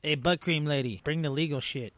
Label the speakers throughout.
Speaker 1: Hey, butt cream lady, bring the legal shit.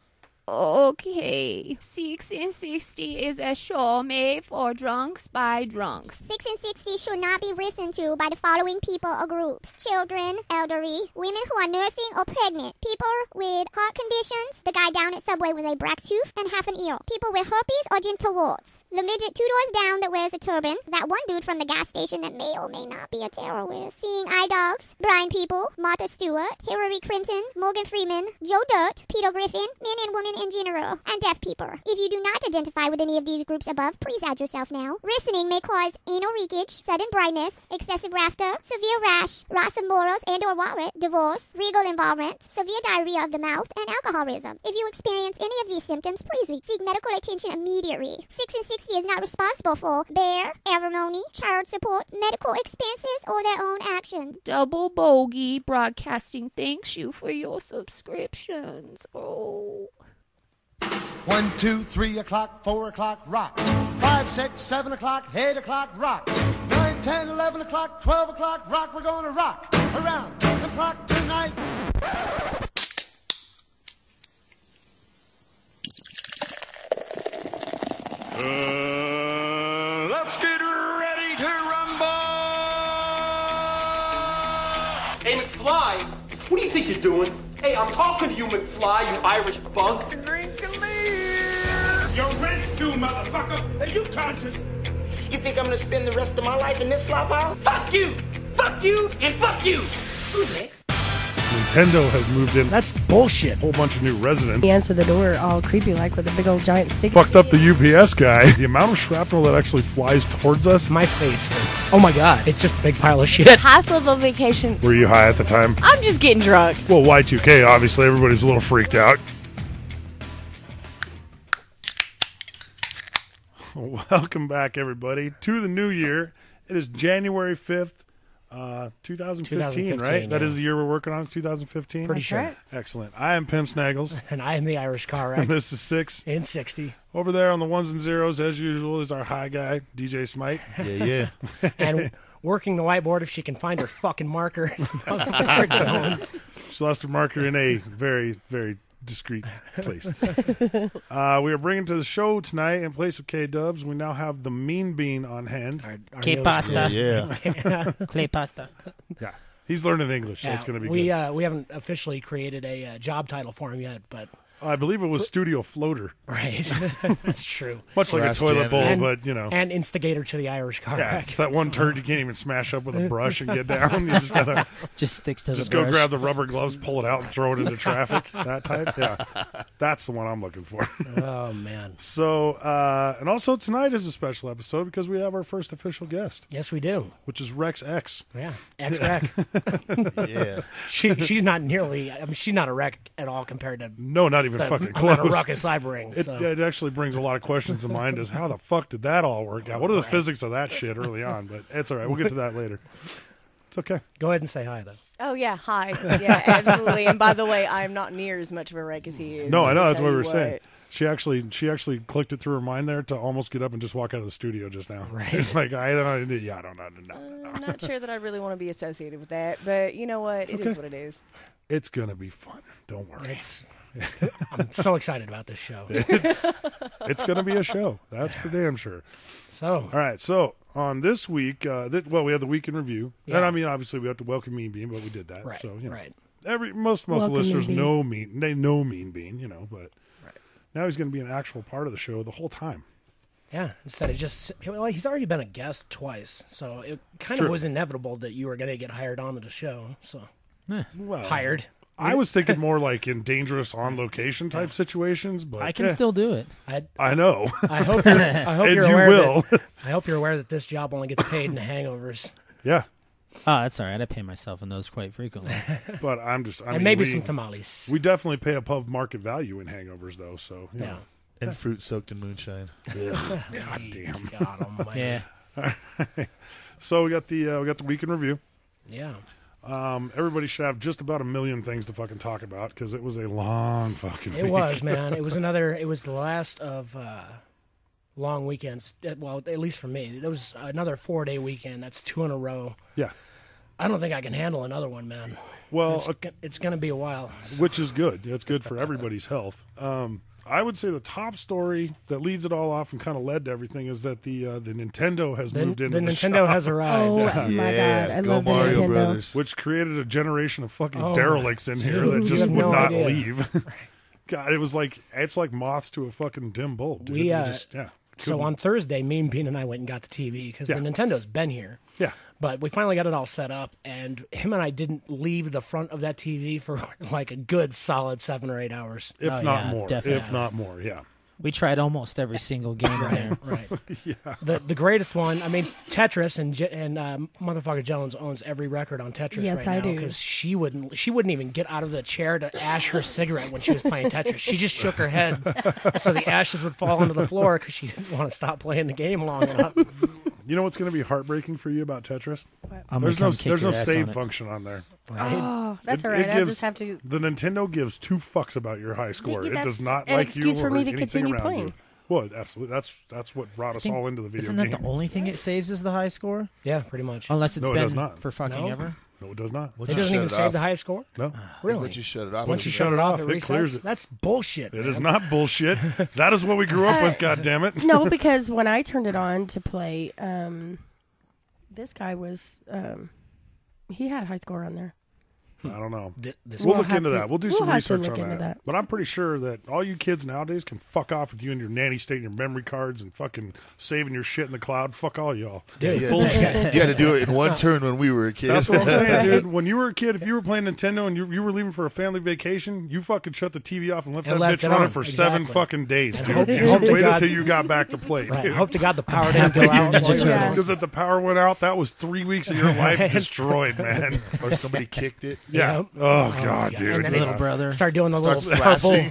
Speaker 2: Okay. 6 and 60 is a show made for drunks by drunks.
Speaker 3: 6 and 60 should not be listened to by the following people or groups: children, elderly, women who are nursing or pregnant, people with heart conditions, the guy down at Subway with a black tooth and half an ear, people with herpes or genital warts, the midget 2 doors down that wears a turban, that one dude from the gas station that may or may not be a terrorist, seeing eye dogs, blind people, Martha Stewart, Hillary Clinton, Morgan Freeman, Joe Dirt, Peter Griffin, men and women in general, and deaf people. If you do not identify with any of these groups above, please add yourself now. Listening may cause anal leakage, sudden blindness, excessive laughter, severe rash, loss of morals and or wallet, divorce, legal involvement, severe diarrhea of the mouth, and alcoholism. If you experience any of these symptoms, please seek medical attention immediately. 6 and 60 is not responsible for bear, alimony, child support, medical expenses, or their own actions.
Speaker 2: Double Bogey Broadcasting thanks you for your subscriptions. Oh.
Speaker 4: 1, 2, 3 o'clock, 4 o'clock, rock. 5, 6, 7 o'clock, 8 o'clock, rock. 9, 10, 11 o'clock, 12 o'clock, rock. We're gonna rock around the clock tonight.
Speaker 5: Let's get ready to rumble!
Speaker 6: Hey, McFly, what do you think you're doing? Hey, I'm talking to you, McFly, you Irish bug.
Speaker 5: Your rent's due, motherfucker! Are you conscious?
Speaker 7: You think I'm gonna spend the rest of my life in this slop house?
Speaker 6: Fuck you! Fuck you! And fuck you! Who's next?
Speaker 8: Nintendo has moved in.
Speaker 9: That's bullshit.
Speaker 8: A whole bunch of new residents.
Speaker 10: He answered the door all creepy like with a big old giant stick.
Speaker 8: Fucked up the UPS guy. The amount of shrapnel that actually flies towards us.
Speaker 9: My face hurts. Oh my god, it's just a big pile of shit.
Speaker 10: High level vacation.
Speaker 8: Were you high at the time?
Speaker 10: I'm just getting drunk.
Speaker 8: Well, Y2K, obviously, everybody's a little freaked out. Welcome back, everybody, to the new year. It is January 5th. 2015, right? Yeah. That is the year we're working on, 2015?
Speaker 9: Pretty sure. Right.
Speaker 8: Excellent. I am Pimp Snaggles.
Speaker 9: And I am the Irish car wreck.
Speaker 8: And this is 6
Speaker 9: and 60.
Speaker 8: Over there on the ones and zeros, as usual, is our high guy, DJ Smite.
Speaker 11: Yeah.
Speaker 9: And working the whiteboard if she can find her fucking marker.
Speaker 8: She lost her marker in a very, very discreet place. We are bringing to the show tonight, in place of K-Dubs, we now have the Mean Bean on hand.
Speaker 1: K-pasta.
Speaker 11: Yeah.
Speaker 1: Clay pasta.
Speaker 8: Yeah. He's learning English, so it's going to be good.
Speaker 9: We haven't officially created a job title for him yet, but...
Speaker 8: I believe it was Studio Floater.
Speaker 9: Right. That's true.
Speaker 8: Much like a toilet bowl, but, you know.
Speaker 9: And instigator to the Irish car wreck.
Speaker 8: It's that one turd you can't even smash up with a brush and get down. You just gotta...
Speaker 1: Just sticks to the brush.
Speaker 8: Just go grab the rubber gloves, pull it out, and throw it into traffic. That type? Yeah. That's the one I'm looking for.
Speaker 9: Oh, man.
Speaker 8: So, and also tonight is a special episode because we have our first official guest.
Speaker 9: Yes, we do.
Speaker 8: Which is Rex X.
Speaker 9: Yeah. X-Wreck.
Speaker 11: Yeah.
Speaker 9: She's not nearly... I mean, she's not a wreck at all compared to...
Speaker 8: No, not even fucking close.
Speaker 9: A ruckus I bring.
Speaker 8: It actually brings a lot of questions to mind as how the fuck did that all work out? What are the physics of that shit early on? But it's all right. We'll get to that later. It's okay.
Speaker 9: Go ahead and say hi, though.
Speaker 10: Oh, yeah. Hi. Yeah, absolutely. And by the way, I'm not near as much of a wreck as he is.
Speaker 8: No, I know. That's what we were saying. She actually clicked it through her mind there to almost get up and just walk out of the studio just now.
Speaker 9: Right.
Speaker 8: It's like, I don't know. Yeah, I don't know.
Speaker 10: I'm not sure that I really want to be associated with that. But you know what? It is what it is.
Speaker 8: It's going to be fun. Don't worry.
Speaker 9: I'm so excited about this show.
Speaker 8: It's going to be a show. That's for damn sure.
Speaker 9: So,
Speaker 8: all right. So on this week, we have the week in review, and I mean, obviously, we have to welcome Mean Bean, but we did that.
Speaker 9: Right.
Speaker 8: So you know,
Speaker 9: right.
Speaker 8: Most of the listeners know Mean Bean, you know, but now he's going to be an actual part of the show the whole time.
Speaker 9: Yeah, instead of just he's already been a guest twice, so it kind of was inevitable that you were going to get hired onto the show. So, hired.
Speaker 8: I was thinking more like in dangerous on location type situations, but
Speaker 1: I can still do it.
Speaker 8: I know.
Speaker 9: I hope you're aware.
Speaker 8: Will.
Speaker 9: I hope you're aware that this job only gets paid in hangovers.
Speaker 8: Yeah.
Speaker 1: Oh, that's all right. I pay myself in those quite frequently.
Speaker 8: But I
Speaker 9: and
Speaker 8: mean,
Speaker 9: maybe some tamales.
Speaker 8: We definitely pay above market value in hangovers, though. So you know.
Speaker 11: And fruit soaked in moonshine.
Speaker 8: Yeah. God damn.
Speaker 9: God almighty.
Speaker 1: Yeah.
Speaker 8: All right. So we got the week in review.
Speaker 9: Yeah.
Speaker 8: Everybody should have just about a million things to fucking talk about because it was a long fucking week.
Speaker 9: It was, man. It was the last of long weekends. Well, at least for me. There was another 4-day weekend. That's 2 in a row.
Speaker 8: Yeah.
Speaker 9: I don't think I can handle another one, man.
Speaker 8: Well,
Speaker 9: it's going to be a while.
Speaker 8: Which is good. It's good for everybody's health. I would say the top story that leads it all off and kind of led to everything is that the Nintendo has moved into the
Speaker 9: Nintendo
Speaker 8: shop.
Speaker 9: has arrived.
Speaker 12: Oh my God, I
Speaker 11: go
Speaker 12: love the
Speaker 11: Mario
Speaker 12: Nintendo.
Speaker 11: Brothers.
Speaker 8: Which created a generation of fucking
Speaker 9: Oh,
Speaker 8: derelicts in here
Speaker 9: dude,
Speaker 8: that
Speaker 9: you
Speaker 8: just
Speaker 9: have
Speaker 8: would
Speaker 9: no
Speaker 8: not
Speaker 9: idea.
Speaker 8: leave. God, it's like moths to a fucking dim bulb, dude.
Speaker 9: We,
Speaker 8: You just,
Speaker 9: So
Speaker 8: couldn't-
Speaker 9: on Thursday, me and Bean and I went and got the TV because the Nintendo's been here.
Speaker 8: Yeah.
Speaker 9: But we finally got it all set up, and him and I didn't leave the front of that TV for like a good solid 7 or 8 hours.
Speaker 8: If
Speaker 1: Oh,
Speaker 8: not
Speaker 1: yeah,
Speaker 8: more.
Speaker 1: definitely.
Speaker 8: If not more, yeah.
Speaker 1: We tried almost every single game in there.
Speaker 9: Right.
Speaker 8: Yeah.
Speaker 9: The greatest one, I mean, Tetris, and motherfucker Jones owns every record on Tetris
Speaker 12: Yes,
Speaker 9: right
Speaker 12: I
Speaker 9: now
Speaker 12: do.
Speaker 9: because she wouldn't even get out of the chair to ash her cigarette when she was playing Tetris. She just shook her head so the ashes would fall onto the floor because she didn't want to stop playing the game long enough.
Speaker 8: You know what's going to be heartbreaking for you about Tetris?
Speaker 1: I'm
Speaker 8: There's
Speaker 1: gonna
Speaker 8: no
Speaker 1: come kick
Speaker 8: there's no
Speaker 1: your ass
Speaker 8: save
Speaker 1: on it.
Speaker 8: function on there.
Speaker 12: Oh, that's
Speaker 8: It-
Speaker 12: all
Speaker 8: it
Speaker 12: right. I
Speaker 8: gives-
Speaker 12: just have to.
Speaker 8: The Nintendo gives 2 fucks about your high score. It
Speaker 12: that's
Speaker 8: does not
Speaker 12: an
Speaker 8: like you
Speaker 12: excuse
Speaker 8: or
Speaker 12: for me to
Speaker 8: anything
Speaker 12: continue
Speaker 8: around
Speaker 12: playing.
Speaker 8: you. Well, absolutely. That's what brought us all into the video
Speaker 1: Isn't
Speaker 8: game.
Speaker 1: that the only thing it saves is the high score?
Speaker 9: Yeah, pretty much.
Speaker 1: Unless it's
Speaker 8: No, it
Speaker 1: been
Speaker 8: does not.
Speaker 1: for fucking
Speaker 9: No?
Speaker 1: ever.
Speaker 8: No, it does not.
Speaker 9: It doesn't even save the highest score?
Speaker 8: No.
Speaker 9: Really?
Speaker 11: Once you shut it off.
Speaker 8: Once you shut it off, it
Speaker 9: resets?
Speaker 8: clears it.
Speaker 9: That's bullshit.
Speaker 8: It
Speaker 9: man.
Speaker 8: is not bullshit. That is what we grew up with, goddammit.
Speaker 12: No, because when I turned it on to play, this guy was. He had high score on there.
Speaker 8: I don't know.
Speaker 9: This
Speaker 8: We'll
Speaker 12: We'll
Speaker 8: look
Speaker 12: have
Speaker 8: into
Speaker 12: to-
Speaker 8: that. We'll do
Speaker 12: we'll
Speaker 8: some
Speaker 12: have to
Speaker 8: research
Speaker 12: look
Speaker 8: on
Speaker 12: into
Speaker 8: that.
Speaker 12: that.
Speaker 8: But I'm pretty sure that all you kids nowadays can fuck off with you and your nanny state and your memory cards and fucking saving your shit in the cloud. Fuck all y'all.
Speaker 9: Dude,
Speaker 8: Bullshit.
Speaker 11: You had to do it in one turn when we were a kid.
Speaker 8: That's what I'm saying, dude. When you were a kid, if you were playing Nintendo and you were leaving for a family vacation, you fucking shut the TV off and left
Speaker 9: And
Speaker 8: that
Speaker 9: left
Speaker 8: bitch
Speaker 9: it
Speaker 8: running
Speaker 9: on.
Speaker 8: for
Speaker 9: Exactly.
Speaker 8: 7 fucking days,
Speaker 9: And
Speaker 8: dude.
Speaker 9: hope-
Speaker 8: You
Speaker 9: hope to
Speaker 8: wait
Speaker 9: God-
Speaker 8: until you got back to play,
Speaker 9: Right.
Speaker 8: dude.
Speaker 9: Hope to God the power didn't go out. while you were
Speaker 12: Yeah.
Speaker 8: Because if the power went out, that was 3 weeks of your life destroyed, man.
Speaker 11: Or somebody kicked it.
Speaker 8: Yeah.
Speaker 9: Yep.
Speaker 8: Oh, God,
Speaker 9: yeah.
Speaker 8: dude.
Speaker 9: And then
Speaker 1: Little brother.
Speaker 9: Start doing the
Speaker 11: Starts
Speaker 9: little purple,
Speaker 11: flashing.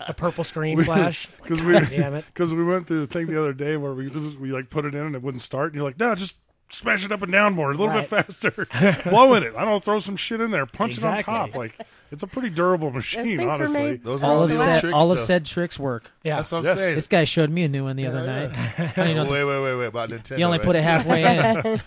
Speaker 9: the purple screen flash.
Speaker 8: Because
Speaker 9: God damn it.
Speaker 8: we went through the thing the other day where we like put it in and it wouldn't start, and you're like, no, just smash it up and down more, a little bit
Speaker 9: Right.
Speaker 8: faster, blow in it. I don't throw some shit in there, punch it on
Speaker 9: Exactly.
Speaker 8: top. Like it's a pretty durable machine,
Speaker 12: things were
Speaker 8: honestly.
Speaker 12: made-
Speaker 11: Those are
Speaker 1: All
Speaker 11: all
Speaker 1: of
Speaker 11: the
Speaker 1: said
Speaker 11: tricks,
Speaker 1: all of
Speaker 11: though.
Speaker 1: said tricks work.
Speaker 9: Yeah.
Speaker 11: That's what I'm
Speaker 8: Yes.
Speaker 11: saying.
Speaker 1: This guy showed me a new one the other
Speaker 11: Yeah,
Speaker 1: night. I don't even know
Speaker 11: Wait, about Nintendo.
Speaker 1: you only
Speaker 11: right?
Speaker 1: put it halfway in.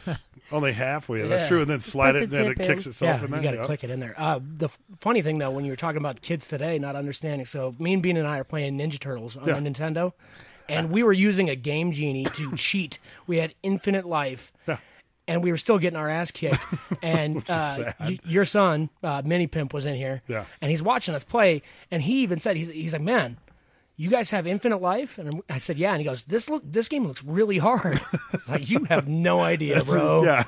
Speaker 8: Only halfway. That's
Speaker 9: Yeah.
Speaker 8: true, and then slide
Speaker 12: Put
Speaker 8: it,
Speaker 12: the
Speaker 8: and then it
Speaker 12: tip
Speaker 8: kicks
Speaker 12: in.
Speaker 8: itself
Speaker 9: Yeah,
Speaker 8: in
Speaker 9: you
Speaker 8: there.
Speaker 9: got to click it in there. The funny thing, though, when you were talking about kids today not understanding, so me and Bean and I are playing Ninja Turtles on
Speaker 8: Yeah.
Speaker 9: the Nintendo, and we were using a Game Genie to cheat. We had infinite life,
Speaker 8: Yeah.
Speaker 9: and we were still getting our ass kicked. And
Speaker 8: Which is sad.
Speaker 9: your son, Mini Pimp, was in here,
Speaker 8: Yeah.
Speaker 9: and he's watching us play, and he even said, he's like, man, you guys have infinite life? And I said, yeah. And he goes, this game looks really hard. It's like, you have no idea, bro.
Speaker 8: Yeah.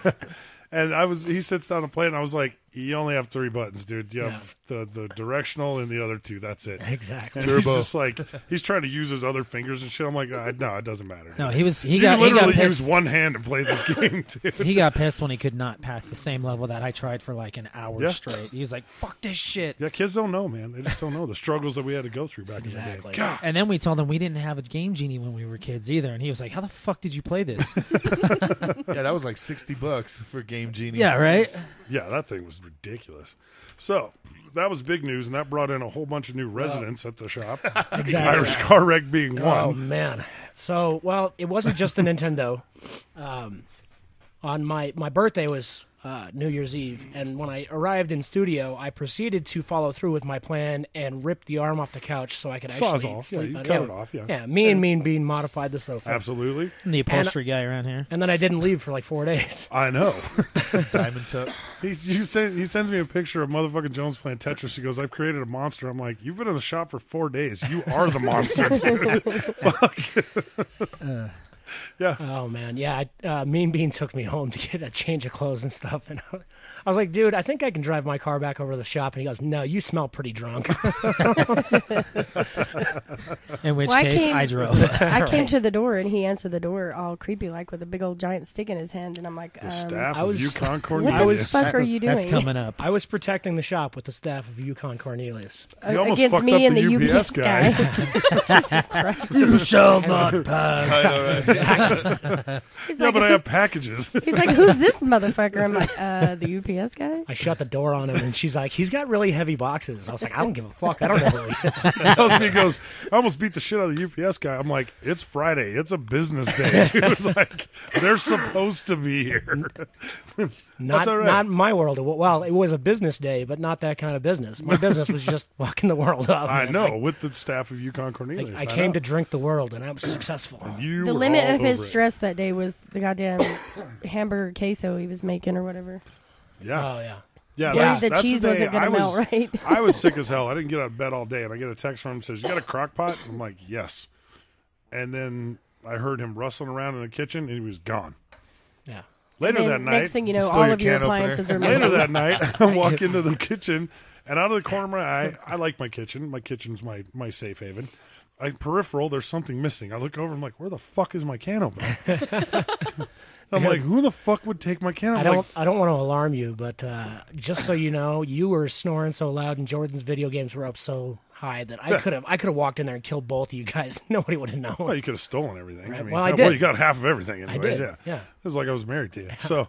Speaker 8: And he sits down to play, and I was like, you only have 3 buttons, dude. You have the directional and the other 2. That's it.
Speaker 9: Exactly.
Speaker 8: And he's just like, he's trying to use his other fingers and shit. I'm like, no, it doesn't matter.
Speaker 1: No, he
Speaker 8: You
Speaker 1: got
Speaker 8: literally
Speaker 1: pissed.
Speaker 8: use one hand to play this game, dude.
Speaker 1: He got pissed when he could not pass the same level that I tried for like an hour
Speaker 8: Yeah.
Speaker 1: straight. He was like, "Fuck this shit."
Speaker 8: Yeah, kids don't know, man. They just don't know the struggles that we had to go through back in the
Speaker 9: Exactly.
Speaker 8: day. God.
Speaker 1: And then we told him we didn't have a Game Genie when we were kids either, and he was like, "How the fuck did you play this?"
Speaker 11: Yeah, that was like $60 for Game Genie.
Speaker 1: Yeah, right.
Speaker 8: Yeah, that thing was ridiculous. So that was big news, and that brought in a whole bunch of new residents at the shop.
Speaker 9: Exactly.
Speaker 8: Irish car wreck being
Speaker 9: Oh
Speaker 8: one.
Speaker 9: man! So it wasn't just the Nintendo. On my birthday was New Year's Eve, and when I arrived in studio, I proceeded to follow through with my plan and rip the arm off the couch so I could actually
Speaker 8: Sawzall. Yeah,
Speaker 9: sleep
Speaker 8: you
Speaker 9: on
Speaker 8: cut it off, yeah.
Speaker 9: Yeah, me and Mean Bean modified the sofa.
Speaker 8: Absolutely.
Speaker 1: The upholstery guy around here.
Speaker 9: And then I didn't leave for like 4 days.
Speaker 8: I know.
Speaker 11: Diamond Tuck.
Speaker 8: He sends me a picture of motherfucking Jones playing Tetris. He goes, I've created a monster. I'm like, you've been in the shop for 4 days. You are the monster, dude. Fuck. Yeah.
Speaker 9: Oh man, yeah. Mean Bean took me home to get a change of clothes and stuff, and I was like, "Dude, I think I can drive my car back over to the shop." And he goes, "No, you smell pretty drunk."
Speaker 1: In which
Speaker 12: Well,
Speaker 1: case, I drove.
Speaker 12: I came to the door and he answered the door all creepy like with a big old giant stick in his hand, and I'm like,
Speaker 8: The staff
Speaker 9: I
Speaker 8: of
Speaker 9: was-
Speaker 8: Yukon
Speaker 12: what
Speaker 8: Cornelius.
Speaker 12: the fuck are you doing?
Speaker 1: That's coming up.
Speaker 9: I was protecting the shop with the staff of Yukon Cornelius.
Speaker 8: You almost
Speaker 12: Against
Speaker 8: fucked
Speaker 12: me
Speaker 8: up
Speaker 12: and
Speaker 8: the
Speaker 12: the
Speaker 8: UPS
Speaker 12: UPS guy. Jesus Christ.
Speaker 1: You shall not pass.
Speaker 12: He's
Speaker 8: Yeah,
Speaker 12: like,
Speaker 8: but I have packages.
Speaker 12: he's like, who's this motherfucker? I'm like, the UPS guy?
Speaker 9: I shut the door on him, and she's like, he's got really heavy boxes. I was like, I don't give a fuck. I don't know who he is.
Speaker 8: He tells me, he goes, I almost beat the shit out of the UPS guy. I'm like, it's Friday. It's a business day, dude. Like, they're supposed to be here.
Speaker 9: Not,
Speaker 8: all right.
Speaker 9: not in my world. Well, it was a business day, but not that kind of business. My business was just fucking the world up.
Speaker 8: I
Speaker 9: man.
Speaker 8: know, with the staff of Yukon Cornelius.
Speaker 9: I came to drink the world, and I was successful.
Speaker 8: You
Speaker 12: The
Speaker 8: were
Speaker 12: limit
Speaker 8: all
Speaker 12: of his
Speaker 8: over it.
Speaker 12: stress that day was the goddamn hamburger queso he was making or whatever.
Speaker 8: Yeah.
Speaker 9: Oh, yeah.
Speaker 8: Yeah,
Speaker 12: Worried
Speaker 8: that's,
Speaker 12: the
Speaker 8: that's
Speaker 12: cheese
Speaker 8: the day
Speaker 12: wasn't gonna
Speaker 8: I was,
Speaker 12: melt, right?
Speaker 8: I was sick as hell. I didn't get out of bed all day, and I get a text from him that says, you got a crock pot? I'm like, yes. And then I heard him rustling around in the kitchen, and he was gone.
Speaker 9: Yeah.
Speaker 8: Later
Speaker 12: And
Speaker 8: that
Speaker 12: then
Speaker 8: night,
Speaker 12: next thing you know, all of your appliances are missing.
Speaker 8: later that night, I walk into the kitchen, and out of the corner of my eye, I like my kitchen. My kitchen's my safe haven. Peripheral, there's something missing. I look over, I'm like, where the fuck is my can opener? I'm like, who the fuck would take my can opener?
Speaker 9: I don't want to alarm you, but just so you know, you were snoring so loud, and Jordan's video games were up so high that I could have walked in there and killed both of you guys. Nobody would have known.
Speaker 8: Well, you could have stolen everything.
Speaker 9: Right.
Speaker 8: I mean,
Speaker 9: Well, I did.
Speaker 8: you got half of everything anyways.
Speaker 9: I did. Yeah.
Speaker 8: It was like I was married to you. So,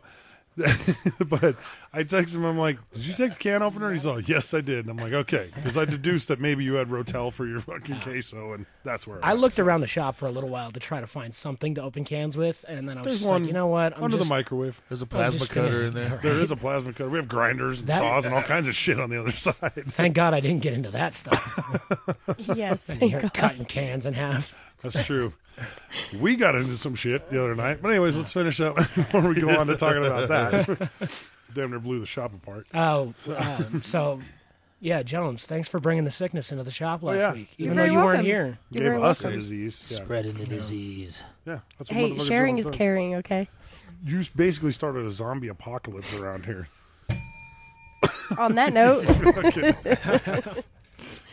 Speaker 8: but I text him, I'm like, did you take the can opener? He's like, yes, I did. And I'm like, okay. Because I deduced that maybe you had Rotel for your fucking queso, and that's where
Speaker 9: I looked around the shop for a little while to try to find something to open cans with, and then I was
Speaker 8: There's
Speaker 9: just
Speaker 8: one
Speaker 9: like, you know what?
Speaker 8: under the microwave.
Speaker 11: There's a
Speaker 9: I'm
Speaker 11: plasma
Speaker 9: just
Speaker 11: cutter
Speaker 9: gonna-
Speaker 11: in there.
Speaker 9: Right.
Speaker 8: There is a plasma cutter. We have grinders and
Speaker 9: That-
Speaker 8: saws and all kinds of shit on the other side.
Speaker 9: Thank God I didn't get into that stuff.
Speaker 12: Yes,
Speaker 9: And
Speaker 12: thank
Speaker 9: you're
Speaker 12: God.
Speaker 9: cutting cans in half.
Speaker 8: That's true. We got into some shit the other night. But anyways, let's finish up before we go on to talking about that. Damn near blew the shop apart.
Speaker 9: Oh, so yeah, Jones, thanks for bringing the sickness into the shop last
Speaker 8: yeah.
Speaker 9: week,
Speaker 12: You're
Speaker 9: even though
Speaker 12: very
Speaker 9: you weren't
Speaker 12: welcome.
Speaker 9: here.
Speaker 12: You're
Speaker 8: Gave
Speaker 12: very
Speaker 8: us a
Speaker 12: welcome.
Speaker 8: disease. Yeah.
Speaker 1: Spreading the disease.
Speaker 8: Yeah. That's what
Speaker 12: Hey,
Speaker 8: motherfucker
Speaker 12: sharing
Speaker 8: Jones
Speaker 12: is
Speaker 8: does.
Speaker 12: caring, okay?
Speaker 8: You basically started a zombie apocalypse around here.
Speaker 12: On that note,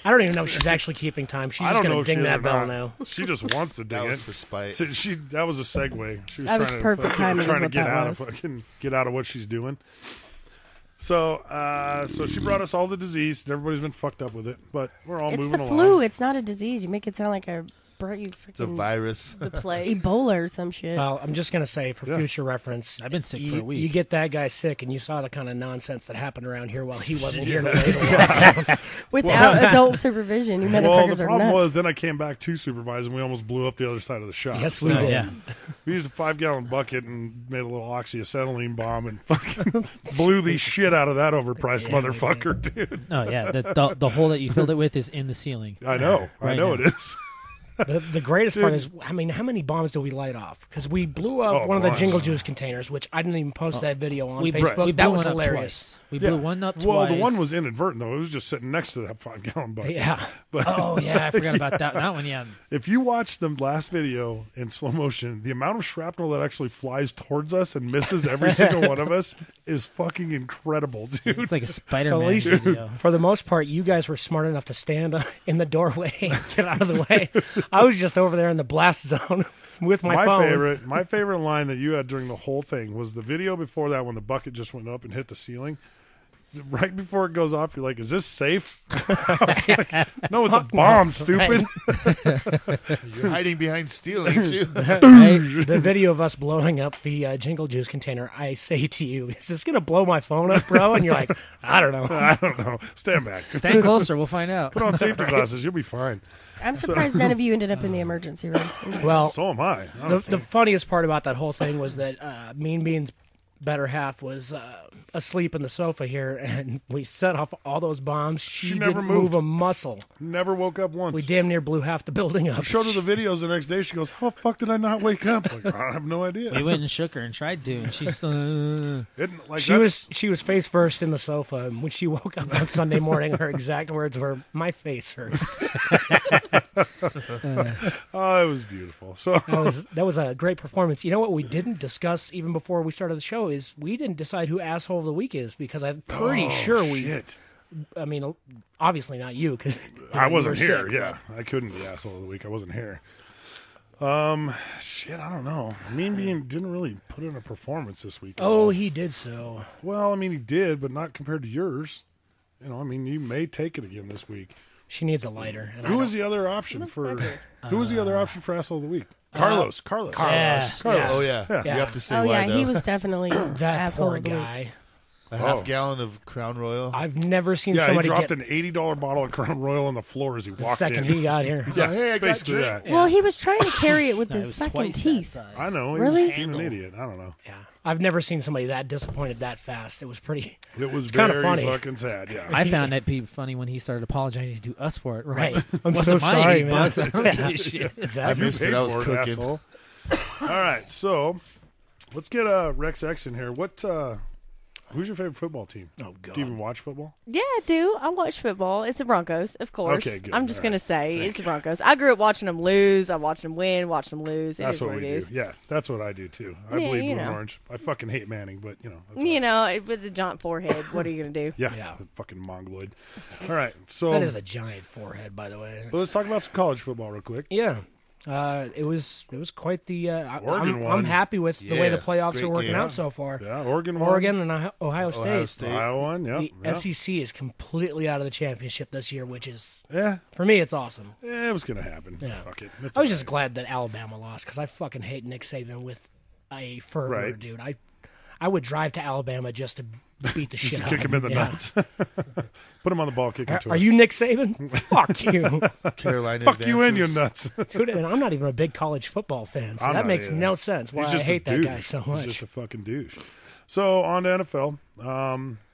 Speaker 9: I don't even know if she's actually keeping time. She's
Speaker 8: I
Speaker 9: just
Speaker 8: don't know
Speaker 9: going
Speaker 8: if
Speaker 9: to
Speaker 8: she
Speaker 9: ding
Speaker 8: is
Speaker 9: that
Speaker 8: or
Speaker 9: bell
Speaker 8: not.
Speaker 9: now.
Speaker 8: She just wants to ding
Speaker 11: That
Speaker 8: it.
Speaker 11: was for spite.
Speaker 8: So that was a segue. She was
Speaker 12: That was
Speaker 8: trying
Speaker 12: perfect
Speaker 8: to,
Speaker 12: timing is
Speaker 8: trying to
Speaker 12: what
Speaker 8: get
Speaker 12: that
Speaker 8: out
Speaker 12: was.
Speaker 8: of fucking get out of what she's doing. So, so she brought us all the disease. And everybody's been fucked up with it, but we're all
Speaker 12: it's
Speaker 8: moving
Speaker 12: the
Speaker 8: along.
Speaker 12: flu. It's not a disease. You make it sound like a
Speaker 11: It's a virus.
Speaker 10: The plague.
Speaker 12: Ebola or some shit.
Speaker 9: Well, I'm just going to say for future reference,
Speaker 1: I've been sick
Speaker 9: you,
Speaker 1: for a week.
Speaker 9: You get that guy sick, and you saw the kind of nonsense that happened around here while he wasn't here to lay the law down.
Speaker 12: Without adult supervision, you
Speaker 8: Well,
Speaker 12: motherfuckers
Speaker 8: the
Speaker 12: are
Speaker 8: problem
Speaker 12: nuts.
Speaker 8: was then I came back to supervise, and we almost blew up the other side of the shop.
Speaker 9: Yes, we
Speaker 8: So,
Speaker 9: did.
Speaker 1: Yeah.
Speaker 8: We used a 5-gallon bucket and made a little oxyacetylene bomb and fucking blew the shit out of that overpriced motherfucker, dude.
Speaker 1: Oh yeah, the hole that you filled it with is in the ceiling.
Speaker 8: I know. I
Speaker 1: Right
Speaker 8: know
Speaker 1: now.
Speaker 8: it is.
Speaker 9: The greatest
Speaker 8: Dude.
Speaker 9: part is, I mean, how many bombs do we light off? Because we blew up
Speaker 8: Oh,
Speaker 9: one of the
Speaker 8: bunch.
Speaker 9: Jingle Juice containers, which I didn't even post that video on
Speaker 1: We
Speaker 9: Facebook.
Speaker 1: blew
Speaker 9: That was
Speaker 1: one up
Speaker 9: hilarious.
Speaker 1: twice. We blew one up twice.
Speaker 8: Well, the one was inadvertent, though. It was just sitting next to that 5-gallon bucket.
Speaker 9: Yeah.
Speaker 8: But
Speaker 1: Oh yeah, I forgot about that one. Yeah,
Speaker 8: if you watch the last video in slow motion, the amount of shrapnel that actually flies towards us and misses every single one of us is fucking incredible, dude.
Speaker 1: it's like a
Speaker 9: At
Speaker 1: Spider-Man
Speaker 9: least,
Speaker 1: video.
Speaker 9: for the most part, you guys were smart enough to stand in the doorway and get out of the way. I was just over there in the blast zone with my phone.
Speaker 8: My favorite line that you had during the whole thing was the video before that when the bucket just went up and hit the ceiling. Right before it goes off, you're like, "Is this safe?" I was like, "No, it's a bomb, stupid."
Speaker 11: You're hiding behind steel, ain't you?
Speaker 9: The video of us blowing up the Jingle Juice container, I say to you, is this going to blow my phone up, bro? And you're like, I don't know.
Speaker 8: I don't know. Stand back.
Speaker 1: Stand closer. We'll find out.
Speaker 8: Put on safety glasses. You'll be fine.
Speaker 12: I'm surprised none of you ended up in the emergency room.
Speaker 9: Well,
Speaker 8: So am I.
Speaker 9: the funniest part about that whole thing was that Mean Bean's better half was asleep in the sofa here, and we set off all those bombs. She
Speaker 8: never
Speaker 9: didn't
Speaker 8: moved.
Speaker 9: move a muscle.
Speaker 8: Never woke up once.
Speaker 9: We damn near blew half the building up.
Speaker 8: I showed her the videos the next day. She goes, "How the fuck did I not wake up?" Like, I have no idea.
Speaker 1: We went and shook her and tried to, and she's
Speaker 9: She was face first in the sofa, and when she woke up on Sunday morning, her exact words were, "My face hurts."
Speaker 8: Oh, it was beautiful. So
Speaker 9: that was a great performance. You know what we didn't discuss even before we started the show is we didn't decide who asshole of the week is, because I'm pretty sure we.
Speaker 8: Shit.
Speaker 9: I mean, obviously not you, because
Speaker 8: I wasn't here. Yeah, I couldn't be asshole of the week. I wasn't here. Shit, I don't know. Mean Bean didn't really put in a performance this week. at
Speaker 9: Oh,
Speaker 8: all.
Speaker 9: he did so.
Speaker 8: Well, I mean, he did, but not compared to yours. You know, I mean, you may take it again this week.
Speaker 9: She needs a lighter. and I
Speaker 8: Who was
Speaker 9: don't-
Speaker 8: the other option for? Who was the other option for asshole of the week? Carlos.
Speaker 9: Yeah.
Speaker 11: Oh, yeah.
Speaker 8: Yeah.
Speaker 11: You have to say
Speaker 12: Oh
Speaker 11: why,
Speaker 12: yeah,
Speaker 11: though.
Speaker 12: he was definitely
Speaker 9: that
Speaker 12: asshole
Speaker 9: poor
Speaker 12: of the week.
Speaker 9: guy?
Speaker 11: A half gallon of Crown Royal.
Speaker 9: I've never seen
Speaker 8: Yeah, he
Speaker 9: somebody
Speaker 8: dropped
Speaker 9: get
Speaker 8: an $80 bottle of Crown Royal on the floor as he
Speaker 9: the
Speaker 8: walked
Speaker 9: second
Speaker 8: in.
Speaker 9: he got here.
Speaker 11: He's like, hey, I got
Speaker 8: Basically
Speaker 11: drink.
Speaker 8: that.
Speaker 12: Well, he was trying to carry it with
Speaker 1: No, it
Speaker 12: his
Speaker 1: was
Speaker 12: fucking
Speaker 1: twice that
Speaker 12: teeth.
Speaker 1: size.
Speaker 8: I know. He
Speaker 12: Really?
Speaker 8: was being an idiot. I don't know.
Speaker 9: Yeah, I've never seen somebody that disappointed that fast. It was pretty.
Speaker 8: It was
Speaker 9: kinda
Speaker 8: very
Speaker 9: funny.
Speaker 8: fucking sad. Yeah.
Speaker 1: I found that be funny when he started apologizing to us for it.
Speaker 9: Right.
Speaker 1: Right.
Speaker 9: I'm
Speaker 1: Wasn't
Speaker 9: so
Speaker 1: my
Speaker 9: sorry, man.
Speaker 1: $8. I don't give a shit.
Speaker 11: I
Speaker 9: Exactly.
Speaker 11: missed it. I was
Speaker 8: Paid for
Speaker 11: cooking.
Speaker 8: asshole. All right, so let's get Rex X in here. Who's your favorite football team?
Speaker 9: Oh God.
Speaker 8: Do you even watch football?
Speaker 10: Yeah, I do. I watch football. It's the Broncos, of course.
Speaker 8: Okay, good.
Speaker 10: I'm just
Speaker 8: All
Speaker 10: going to
Speaker 8: right.
Speaker 10: say
Speaker 8: Thank
Speaker 10: it's the Broncos. I grew up watching them lose. I watched them win, watched them lose. It
Speaker 8: That's
Speaker 10: is
Speaker 8: what
Speaker 10: what
Speaker 8: we
Speaker 10: it
Speaker 8: do.
Speaker 10: is.
Speaker 8: Yeah, that's what I do too. I
Speaker 10: Yeah,
Speaker 8: bleed
Speaker 10: you
Speaker 8: blue and
Speaker 10: know.
Speaker 8: orange. I fucking hate Manning, but that's all
Speaker 10: You
Speaker 8: right.
Speaker 10: know, with the giant forehead, what are you going to do?
Speaker 8: Yeah,
Speaker 9: Yeah.
Speaker 8: fucking mongoloid. All right, so
Speaker 9: That is a giant forehead, by the way.
Speaker 8: let's talk about some college football real quick.
Speaker 9: Yeah. It was quite the.
Speaker 8: Oregon
Speaker 9: I'm
Speaker 8: won.
Speaker 9: happy with the way the
Speaker 11: Yeah,
Speaker 9: playoffs
Speaker 11: great
Speaker 9: are working
Speaker 11: game.
Speaker 9: out so far.
Speaker 8: Yeah, Oregon won.
Speaker 9: Oregon and Ohio State.
Speaker 11: Ohio State.
Speaker 8: Iowa won. Yeah,
Speaker 9: The
Speaker 8: yeah.
Speaker 9: SEC is completely out of the championship this year, which is
Speaker 8: Yeah,
Speaker 9: for me it's awesome.
Speaker 8: it was gonna happen.
Speaker 9: Yeah.
Speaker 8: Fuck it. It's
Speaker 9: I was
Speaker 8: all
Speaker 9: just
Speaker 8: right.
Speaker 9: glad that Alabama lost because I fucking hate Nick Saban with a fervor,
Speaker 8: Right.
Speaker 9: dude. I would drive to Alabama just to beat the
Speaker 8: Just
Speaker 9: shit
Speaker 8: to
Speaker 9: out
Speaker 8: kick
Speaker 9: of
Speaker 8: him in the
Speaker 9: Yeah.
Speaker 8: nuts. Put him on the ball, kick him to
Speaker 9: Are
Speaker 8: him.
Speaker 9: you Nick Saban? Fuck you,
Speaker 11: Carolina
Speaker 8: Fuck you and your
Speaker 11: advances.
Speaker 8: nuts.
Speaker 9: dude. And I'm not even a big college football fan, so
Speaker 8: I'm
Speaker 9: that
Speaker 8: not
Speaker 9: makes
Speaker 8: either.
Speaker 9: no sense. Why
Speaker 8: He's
Speaker 9: I
Speaker 8: just
Speaker 9: hate
Speaker 8: a
Speaker 9: that
Speaker 8: douche.
Speaker 9: guy so
Speaker 8: He's
Speaker 9: much.
Speaker 8: just a fucking douche. So on to NFL.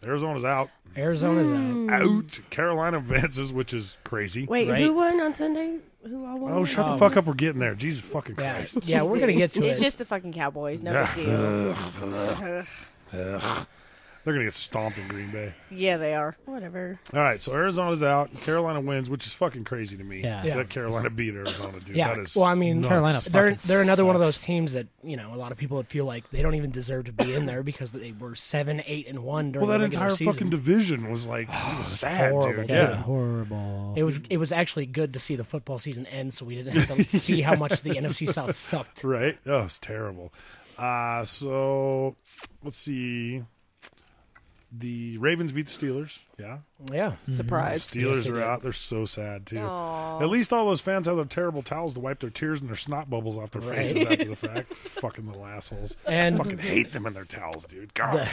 Speaker 8: Arizona's out.
Speaker 9: Arizona's out.
Speaker 8: Out. Carolina advances, which is crazy.
Speaker 12: Wait,
Speaker 9: Right.
Speaker 12: who won on Sunday? Who all won?
Speaker 8: Oh, shut the
Speaker 9: Oh.
Speaker 8: fuck up. We're getting there. Jesus fucking
Speaker 9: Yeah,
Speaker 8: Christ.
Speaker 9: yeah, we're gonna get to
Speaker 10: It's
Speaker 9: it.
Speaker 10: just the fucking Cowboys. No
Speaker 8: Yeah.
Speaker 10: big deal.
Speaker 8: They're going to get stomped in Green Bay.
Speaker 10: Yeah, they are.
Speaker 12: Whatever.
Speaker 8: All right, so Arizona's out. Carolina wins, which is fucking crazy to me.
Speaker 1: Yeah.
Speaker 9: Yeah.
Speaker 8: That Carolina beat Arizona, dude.
Speaker 9: Yeah,
Speaker 8: That is
Speaker 9: well, I mean,
Speaker 8: nuts.
Speaker 1: Carolina
Speaker 9: they're
Speaker 1: fucking
Speaker 9: another one of
Speaker 1: sucks.
Speaker 9: those teams that a lot of people would feel like they don't even deserve to be in there because they were 7, 8, and 1 during
Speaker 8: Well, that
Speaker 9: the regular
Speaker 8: entire
Speaker 9: season.
Speaker 8: fucking division was like it was sad,
Speaker 9: horrible.
Speaker 8: dude.
Speaker 1: Yeah,
Speaker 8: Yeah.
Speaker 1: horrible.
Speaker 9: It was actually good to see the football season end, so we didn't have to see how much the NFC South sucked.
Speaker 8: Right? Oh, it's terrible. So let's see. The Ravens beat the Steelers. Yeah.
Speaker 9: Yeah,
Speaker 10: Surprise.
Speaker 8: Steelers
Speaker 9: Yes, they
Speaker 8: are
Speaker 9: did.
Speaker 8: out. They're so sad, too.
Speaker 10: Aw.
Speaker 8: At least all those fans have their terrible towels to wipe their tears and their snot bubbles off their
Speaker 9: Right.
Speaker 8: faces after the fact. Fucking little assholes.
Speaker 9: And
Speaker 8: Fucking hate them and their towels, dude. God.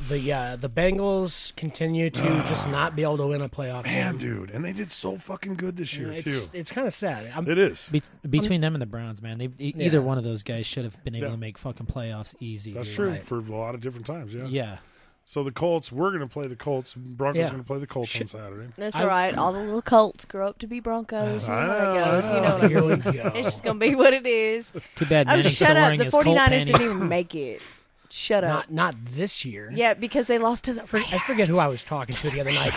Speaker 9: the Bengals continue to just not be able to win a playoff
Speaker 8: Man,
Speaker 9: game.
Speaker 8: dude. And they did so fucking good this year, too.
Speaker 9: It's kind of sad.
Speaker 8: It is.
Speaker 1: Between them and the Browns, man, either one of those guys should have been able
Speaker 8: Yeah.
Speaker 1: to make fucking playoffs easy.
Speaker 8: That's
Speaker 1: dude.
Speaker 8: true
Speaker 9: Right.
Speaker 8: for a lot of different times, yeah.
Speaker 1: Yeah.
Speaker 8: So the Colts, we're going to play the Colts. Broncos
Speaker 9: Yeah.
Speaker 8: going to play the Colts on Saturday.
Speaker 10: That's all right. All the little Colts grow up to be Broncos. You know
Speaker 8: I
Speaker 10: how
Speaker 8: know,
Speaker 10: that goes.
Speaker 8: I
Speaker 10: You know
Speaker 8: know.
Speaker 10: what I
Speaker 9: Here we
Speaker 10: mean.
Speaker 9: go.
Speaker 10: It's just going to be what it is.
Speaker 1: Too bad
Speaker 10: Oh,
Speaker 1: Manny's
Speaker 10: shut
Speaker 1: still
Speaker 10: up.
Speaker 1: wearing
Speaker 10: The
Speaker 1: his Colt
Speaker 10: 49ers
Speaker 1: panties.
Speaker 10: didn't even make it. Shut up.
Speaker 9: Not this year.
Speaker 10: Yeah, because they lost to the
Speaker 9: I forget who I was talking to the other night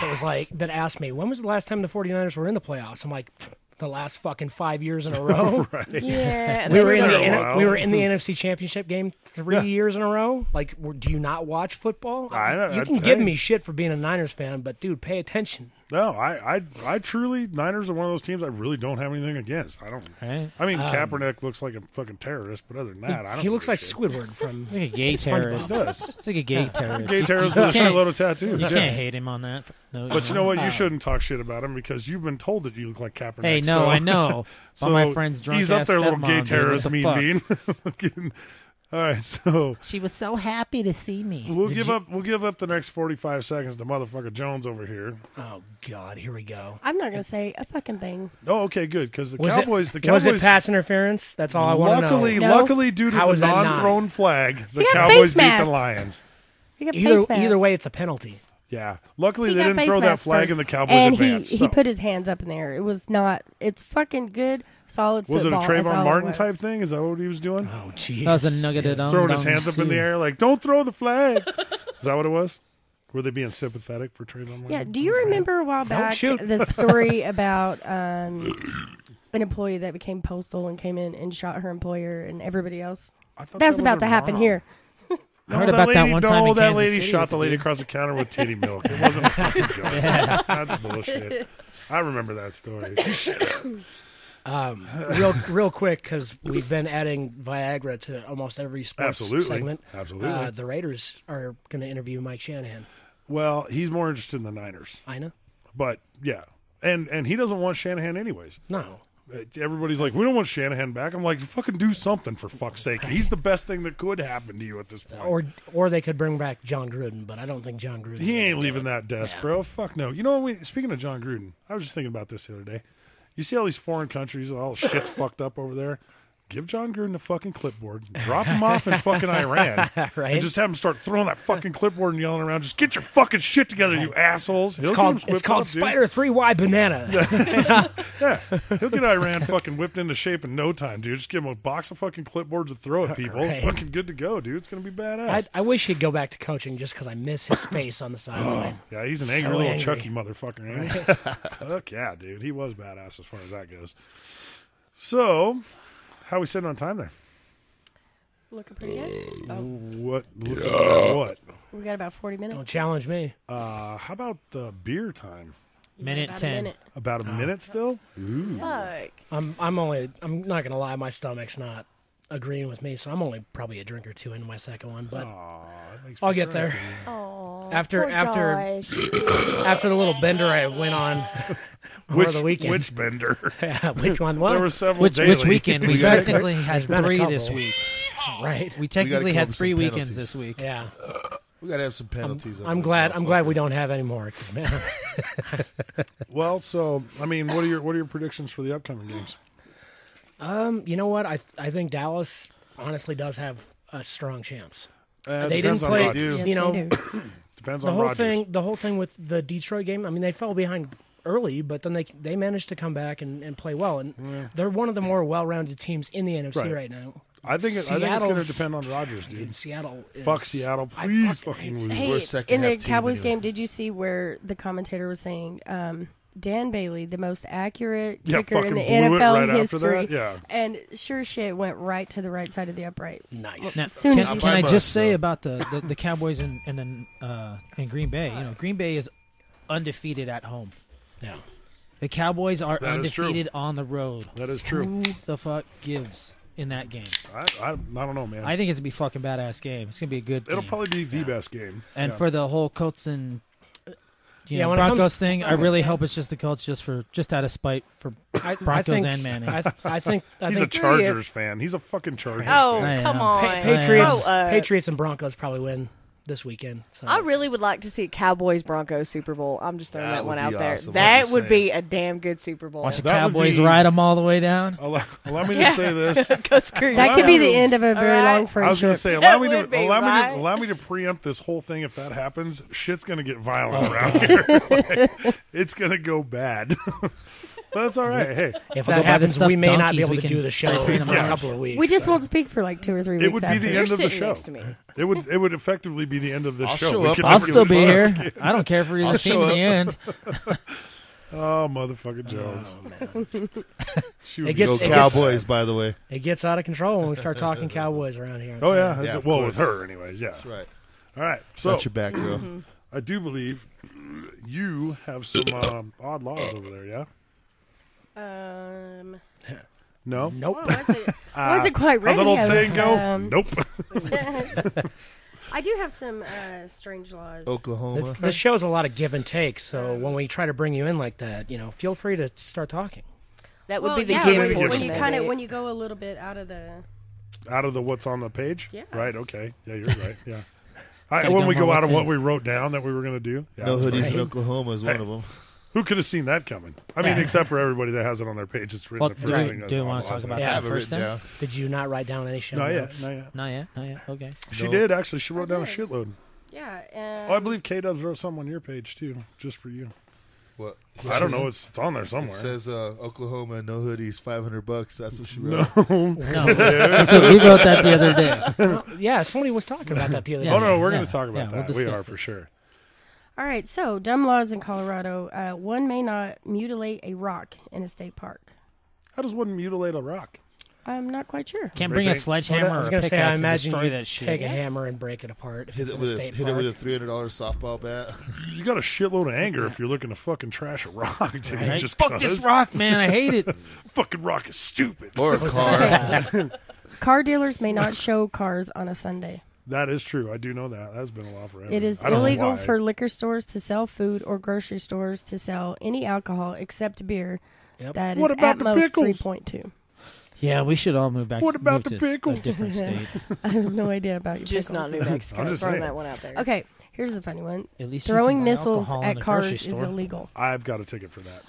Speaker 9: that asked me, when was the last time the 49ers were in the playoffs? I'm like, the last fucking 5 years in a row.
Speaker 8: Right.
Speaker 10: Yeah.
Speaker 9: We were in
Speaker 8: been
Speaker 9: the
Speaker 8: a while.
Speaker 9: we were in the NFC Championship game 3
Speaker 8: Yeah.
Speaker 9: years in a row. Like, do you not watch football?
Speaker 8: I know,
Speaker 9: You can
Speaker 8: hey.
Speaker 9: give me shit for being a Niners fan, but dude, pay attention.
Speaker 8: No, I truly, Niners are one of those teams I really don't have anything against. I don't.
Speaker 1: Right?
Speaker 8: I mean, Kaepernick looks like a fucking terrorist, but other than that, I don't.
Speaker 9: He looks
Speaker 8: give a
Speaker 9: like
Speaker 8: shit.
Speaker 9: Squidward from
Speaker 1: It's like a gay terrorist.
Speaker 8: He does.
Speaker 1: It's like a gay terrorist.
Speaker 8: Gay
Speaker 1: You-
Speaker 8: terrorist
Speaker 1: you
Speaker 8: with a
Speaker 1: can't-
Speaker 8: shitload of tattoos.
Speaker 1: You
Speaker 8: yeah.
Speaker 1: can't hate him on that. No,
Speaker 8: But you know what? You shouldn't talk shit about him because you've been told that you look like Kaepernick.
Speaker 1: Hey, no,
Speaker 8: so,
Speaker 1: I know.
Speaker 8: So
Speaker 1: But my friend's drunk
Speaker 8: he's up
Speaker 1: ass
Speaker 8: there, little
Speaker 1: stepmom,
Speaker 8: gay
Speaker 1: dude.
Speaker 8: terrorist,
Speaker 1: What the
Speaker 8: mean
Speaker 1: fuck?
Speaker 8: bean. All right, so
Speaker 1: She was so happy to see me.
Speaker 8: we'll give up the next 45 seconds to motherfucker Jones over here.
Speaker 9: Oh God, here we go.
Speaker 12: I'm not gonna say a fucking thing.
Speaker 8: Oh, okay, good because the
Speaker 9: Was
Speaker 8: Cowboys.
Speaker 9: it,
Speaker 8: The
Speaker 9: was
Speaker 8: Cowboys.
Speaker 9: it pass interference? That's all I want to know.
Speaker 8: Luckily, due to
Speaker 9: How
Speaker 8: the
Speaker 9: is that not?
Speaker 8: non-thrown flag, the
Speaker 12: He got
Speaker 8: Cowboys
Speaker 12: face
Speaker 8: beat the
Speaker 12: masked.
Speaker 8: Lions.
Speaker 12: He got
Speaker 9: Either
Speaker 12: face mask.
Speaker 9: either way, it's a penalty.
Speaker 8: Yeah, luckily
Speaker 12: He
Speaker 8: they
Speaker 12: got
Speaker 8: didn't
Speaker 12: face
Speaker 8: throw that
Speaker 12: mask
Speaker 8: flag
Speaker 12: first.
Speaker 8: and the Cowboys
Speaker 12: and
Speaker 8: advanced.
Speaker 12: he
Speaker 8: so.
Speaker 12: put his hands up in there. It was not. It's fucking good, solid
Speaker 8: Was it a
Speaker 12: football. That's all
Speaker 8: Trayvon
Speaker 12: it
Speaker 8: Martin
Speaker 12: was.
Speaker 8: type thing? Is that what he was doing?
Speaker 9: Oh jeez,
Speaker 1: That was a nugget of
Speaker 8: Throwing his hands up in the air like, don't throw the flag. Is that what it was? Were they being sympathetic for Trayvon Martin?
Speaker 12: Yeah. Do you remember a while back
Speaker 9: shoot.
Speaker 12: the story about an employee that became postal and came in and shot her employer and everybody else?
Speaker 8: I thought
Speaker 12: That's
Speaker 8: that was
Speaker 12: about
Speaker 8: her
Speaker 12: to happen
Speaker 8: mom.
Speaker 12: here.
Speaker 1: I heard about that one time
Speaker 8: No,
Speaker 1: in
Speaker 8: that
Speaker 1: Kansas
Speaker 8: lady
Speaker 1: City
Speaker 8: shot
Speaker 1: with
Speaker 8: the lady
Speaker 1: dude.
Speaker 8: across the counter with titty milk. It wasn't a fucking gun. That's bullshit. I remember that story.
Speaker 9: real quick, because we've been adding Viagra to almost every sports
Speaker 8: Absolutely.
Speaker 9: segment.
Speaker 8: Absolutely.
Speaker 9: The Raiders are going to interview Mike Shanahan.
Speaker 8: Well, he's more interested in the Niners.
Speaker 9: I know.
Speaker 8: But, yeah. And he doesn't want Shanahan anyways.
Speaker 9: No.
Speaker 8: Everybody's like, we don't want Shanahan back. I'm like, fucking do something for fuck's sake. He's the best thing that could happen to you at this point.
Speaker 9: Or they could bring back John Gruden, but I don't think John Gruden.
Speaker 8: He ain't leaving that desk, bro. Fuck no. You know what? Speaking of John Gruden, I was just thinking about this the other day. You see all these foreign countries, all the shit's fucked up over there. Give John Gruden a fucking clipboard, drop him off in fucking Iran,
Speaker 9: right?
Speaker 8: And just have him start throwing that fucking clipboard and yelling around. Just get your fucking shit together, you assholes.
Speaker 9: It's called Spider 3Y Banana.
Speaker 8: Yeah, he'll get Iran fucking whipped into shape in no time, dude. Just give him a box of fucking clipboards to throw at people.
Speaker 9: Right.
Speaker 8: Fucking good to go, dude. It's gonna be badass.
Speaker 9: I wish he'd go back to coaching just because I miss his face on the sideline.
Speaker 8: Yeah, he's an angry little Chucky motherfucker, ain't he? Fuck yeah, dude. He was badass as far as that goes. So, how we sitting on time there?
Speaker 12: Looking pretty good. Oh.
Speaker 8: What? What?
Speaker 12: We got about 40 minutes.
Speaker 9: Don't challenge me.
Speaker 8: How about the beer time?
Speaker 1: Minute 10.
Speaker 8: About a minute still? Ooh.
Speaker 9: I'm not gonna lie, my stomach's not agreeing with me, so I'm only probably a drink or two into my second one, but I'll get there. After the little bender I went on over the weekend.
Speaker 8: Which bender?
Speaker 9: Yeah, which one? What?
Speaker 8: There were several
Speaker 1: Which weekend? We technically had
Speaker 9: been a
Speaker 1: 3
Speaker 9: couple.
Speaker 1: this week.
Speaker 9: Right.
Speaker 1: We technically
Speaker 11: come
Speaker 1: had
Speaker 11: with
Speaker 1: 3
Speaker 11: some
Speaker 1: weekends
Speaker 11: penalties.
Speaker 1: this week.
Speaker 9: Yeah.
Speaker 11: We gotta have some penalties.
Speaker 9: I'm glad we don't have any more. 'Cause, man,
Speaker 8: Well, so I mean, what are your predictions for the upcoming games?
Speaker 9: you know what? I think Dallas honestly does have a strong chance. They
Speaker 8: Depends
Speaker 9: didn't
Speaker 8: on
Speaker 9: play.
Speaker 8: Rodgers.
Speaker 9: You know,
Speaker 8: Depends
Speaker 9: the
Speaker 8: on
Speaker 9: whole
Speaker 8: Rodgers.
Speaker 9: the whole thing with the Detroit game. I mean, they fell behind early, but then they managed to come back and play well, and they're one of the more well-rounded teams in the NFC right now.
Speaker 8: I think it's going to depend on Rodgers, dude.
Speaker 9: Seattle.
Speaker 8: Fuck Seattle, please fucking lose.
Speaker 12: Hey, in the Cowboys game, did you see where the commentator was saying Dan Bailey, the most accurate kicker in the NFL history, and sure shit went right to the right side of the upright.
Speaker 9: Nice.
Speaker 1: Now,
Speaker 12: Soon
Speaker 1: can
Speaker 12: as
Speaker 1: I just say about the Cowboys in Green Bay? You know, Green Bay is undefeated at home.
Speaker 9: Yeah.
Speaker 1: The Cowboys are
Speaker 8: That is true.
Speaker 1: undefeated on the road.
Speaker 8: That is true.
Speaker 1: Who the fuck gives in that game?
Speaker 8: I don't know, man.
Speaker 1: I think it's gonna be a fucking badass game. It's gonna be a good.
Speaker 8: It'll
Speaker 1: game.
Speaker 8: probably be the best game.
Speaker 1: And for the whole Colts and
Speaker 9: when it
Speaker 1: Broncos
Speaker 9: comes-
Speaker 1: thing, I really hope it's just the Colts, just out of spite for Broncos and Manning.
Speaker 9: I think
Speaker 8: he's a Chargers fan. He's a fucking Chargers
Speaker 10: Oh,
Speaker 8: fan.
Speaker 10: come on.
Speaker 9: Patriots and Broncos probably win this weekend. So.
Speaker 10: I really would like to see Cowboys Broncos Super Bowl. I'm just throwing that one
Speaker 11: would
Speaker 10: out
Speaker 11: be
Speaker 10: there.
Speaker 11: awesome.
Speaker 10: That
Speaker 11: I'm
Speaker 10: would
Speaker 11: just
Speaker 10: be a damn good Super Bowl.
Speaker 1: Watch the
Speaker 8: That would
Speaker 1: Cowboys
Speaker 8: be-
Speaker 1: ride them all the way down.
Speaker 8: Allow me to say this.
Speaker 10: Go screw
Speaker 12: That could be the end of a very long
Speaker 8: I was
Speaker 12: friendship.
Speaker 8: going to say,
Speaker 10: That would be, right?
Speaker 8: allow me to preempt this whole thing. If that happens, shit's going to get violent around here. Like, it's going to go bad. But that's all right. Hey,
Speaker 9: If
Speaker 1: I'll
Speaker 9: that
Speaker 1: go buy the
Speaker 9: happens, we
Speaker 1: stuffed
Speaker 9: may not be
Speaker 1: donkeys.
Speaker 9: able
Speaker 1: We
Speaker 9: to
Speaker 1: can
Speaker 9: do the show
Speaker 1: print
Speaker 9: for
Speaker 1: them
Speaker 9: a
Speaker 1: out.
Speaker 9: couple of weeks.
Speaker 12: We just won't speak for like 2 or 3 weeks.
Speaker 8: it would be
Speaker 12: after.
Speaker 8: the
Speaker 10: You're
Speaker 8: end of the
Speaker 10: sitting
Speaker 8: show.
Speaker 10: next to me.
Speaker 8: It would effectively be the end of this
Speaker 11: I'll
Speaker 8: show.
Speaker 11: show
Speaker 8: We
Speaker 11: up.
Speaker 8: could
Speaker 1: I'll
Speaker 8: never
Speaker 1: still
Speaker 8: give
Speaker 1: be
Speaker 8: a fuck.
Speaker 1: here. I don't care for either
Speaker 11: I'll
Speaker 1: team
Speaker 11: show
Speaker 1: in the end.
Speaker 8: Oh, motherfucker Jones. She would
Speaker 9: It
Speaker 8: be
Speaker 9: gets-
Speaker 11: Go
Speaker 8: so
Speaker 11: Cowboys,
Speaker 8: sad.
Speaker 11: by the way.
Speaker 9: It gets out of control when we start talking Cowboys around here.
Speaker 8: Oh yeah,
Speaker 11: Yeah, of
Speaker 8: well
Speaker 11: course.
Speaker 8: with her anyways. Yeah,
Speaker 11: That's right.
Speaker 8: all right. So
Speaker 11: Got your back, girl.
Speaker 8: I do believe you have some odd laws over there. Yeah. No.
Speaker 9: Nope.
Speaker 12: Wasn't quite ready.
Speaker 8: How's that old
Speaker 12: I
Speaker 8: saying
Speaker 12: was,
Speaker 8: go? Nope.
Speaker 12: I do have some strange laws.
Speaker 11: Oklahoma.
Speaker 9: This show's a lot of give and take, so when we try to bring you in like that, feel free to start talking.
Speaker 10: That would
Speaker 12: Well,
Speaker 10: be the
Speaker 12: yeah,
Speaker 10: scary
Speaker 12: when
Speaker 10: portion
Speaker 12: you
Speaker 10: of
Speaker 12: kind of
Speaker 10: it.
Speaker 12: when you go a little bit out of the.
Speaker 8: Out of the what's on the page.
Speaker 12: Yeah.
Speaker 8: Right. Okay. Yeah, you're right. Yeah.
Speaker 1: Gotta
Speaker 8: When
Speaker 1: go
Speaker 8: we
Speaker 1: more
Speaker 8: go out
Speaker 1: what's
Speaker 8: of what
Speaker 1: in.
Speaker 8: we wrote down that we were going to do. Yeah,
Speaker 11: No
Speaker 8: that's
Speaker 11: hoodies
Speaker 8: right.
Speaker 11: in Oklahoma is one of them.
Speaker 8: Who could have seen that coming? I mean, except for everybody that has it on their page. It's written
Speaker 1: Well,
Speaker 8: the
Speaker 1: do
Speaker 8: first
Speaker 1: we-
Speaker 8: thing. that's
Speaker 1: do we
Speaker 8: on
Speaker 1: wanna
Speaker 8: the
Speaker 1: talk
Speaker 8: list.
Speaker 1: about
Speaker 11: I
Speaker 1: that
Speaker 11: have it
Speaker 1: first
Speaker 11: written
Speaker 1: then?
Speaker 11: down.
Speaker 9: Did you not write down any show
Speaker 8: Not yet.
Speaker 9: notes?
Speaker 8: Not yet.
Speaker 1: Not yet. Okay.
Speaker 8: She
Speaker 11: No.
Speaker 8: did actually. She wrote down a
Speaker 12: did.
Speaker 8: shitload.
Speaker 12: Yeah.
Speaker 8: Oh, I believe K-Dubs wrote something on your page too, just for you.
Speaker 11: What?
Speaker 8: I don't know. It's on there
Speaker 11: It
Speaker 8: somewhere.
Speaker 11: says Oklahoma, no hoodies, $500. That's what she wrote.
Speaker 1: No, that's what we wrote that the other day.
Speaker 9: Well, yeah, somebody was talking about that the other day.
Speaker 8: Oh no, we're
Speaker 1: Yeah.
Speaker 8: going to talk about
Speaker 1: Yeah, we'll
Speaker 8: that. We
Speaker 1: discuss
Speaker 8: are for
Speaker 1: this.
Speaker 8: sure.
Speaker 12: All right. So dumb laws in Colorado. One may not mutilate a rock in a state park.
Speaker 8: How does one mutilate a rock?
Speaker 12: I'm not quite sure.
Speaker 1: Can't bring a sledgehammer
Speaker 9: I was
Speaker 1: or a
Speaker 9: going to say, I
Speaker 1: pickaxe and
Speaker 9: imagine
Speaker 1: destroy
Speaker 9: you
Speaker 1: that shit.
Speaker 9: take a hammer and break it apart. if
Speaker 11: Hit
Speaker 9: it's
Speaker 11: it
Speaker 9: in a
Speaker 11: with
Speaker 9: state
Speaker 11: hit it
Speaker 9: park.
Speaker 11: with a $300 softball bat.
Speaker 8: You got a shitload of anger if you're looking to fucking trash a rock, dude.
Speaker 1: Right?
Speaker 8: Just
Speaker 1: Fuck
Speaker 8: 'cause.
Speaker 1: this rock, man. I hate it.
Speaker 8: Fucking rock is stupid.
Speaker 11: Or a car.
Speaker 12: Car dealers may not show cars on a Sunday.
Speaker 8: That is true. I do know that. That's been a law forever.
Speaker 12: It is illegal for liquor stores to sell food or grocery stores to sell any alcohol except beer.
Speaker 9: Yep.
Speaker 12: That
Speaker 8: What
Speaker 12: is
Speaker 8: about
Speaker 12: at
Speaker 8: the
Speaker 12: most
Speaker 8: pickles?
Speaker 12: 3.2.
Speaker 1: Yeah, we should all move back.
Speaker 8: What about
Speaker 1: move
Speaker 8: the
Speaker 1: to
Speaker 8: pickles?
Speaker 1: A different state.
Speaker 12: I have no idea about your
Speaker 10: Just
Speaker 12: pickles.
Speaker 10: not New Mexico.
Speaker 8: I'm just
Speaker 10: Throwing
Speaker 8: saying.
Speaker 10: that one out there.
Speaker 12: Okay, here's a funny one.
Speaker 1: At least you
Speaker 12: Throwing
Speaker 1: can buy
Speaker 12: missiles
Speaker 1: alcohol in
Speaker 12: at
Speaker 1: the
Speaker 12: cars
Speaker 1: grocery
Speaker 12: is
Speaker 1: store.
Speaker 12: illegal.
Speaker 8: I've got a ticket for that.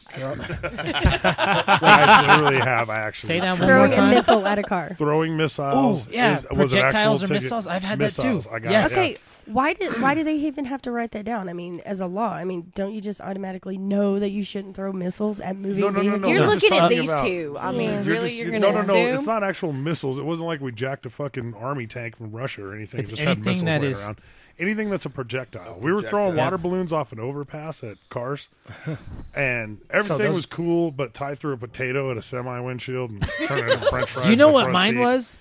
Speaker 8: I literally have. I actually
Speaker 1: Say that one
Speaker 12: Throwing
Speaker 1: more
Speaker 12: a
Speaker 1: time.
Speaker 12: missile at a car.
Speaker 8: Throwing missiles.
Speaker 1: Oh, yeah,
Speaker 8: was an
Speaker 1: projectiles
Speaker 8: actual
Speaker 1: or
Speaker 8: ticket.
Speaker 1: missiles? I've had that
Speaker 8: Missiles.
Speaker 1: too.
Speaker 8: I got
Speaker 1: Yes.
Speaker 8: it.
Speaker 12: Okay, why do they even have to write that down? I mean, as a law, I mean, don't you just automatically know that you shouldn't throw missiles at moving
Speaker 8: No.
Speaker 12: vehicles?
Speaker 10: You're
Speaker 8: We're
Speaker 10: looking
Speaker 8: just
Speaker 10: at
Speaker 8: talking
Speaker 10: these
Speaker 8: about-
Speaker 10: two. I mean,
Speaker 12: Yeah.
Speaker 10: really,
Speaker 8: just-
Speaker 10: you're going
Speaker 8: no,
Speaker 10: to
Speaker 8: no,
Speaker 10: assume?
Speaker 8: it's not actual missiles. It wasn't like we jacked a fucking army tank from Russia or anything.
Speaker 1: It's
Speaker 8: It just had
Speaker 1: anything
Speaker 8: missiles
Speaker 1: that
Speaker 8: laying
Speaker 1: is-
Speaker 8: around. Anything that's a projectile. We were throwing water balloons off an overpass at cars, and everything was cool, but Ty threw a potato at a semi windshield and turned it into French fries.
Speaker 1: You know
Speaker 8: in the
Speaker 1: what
Speaker 8: front
Speaker 1: mine
Speaker 8: seat.
Speaker 1: was?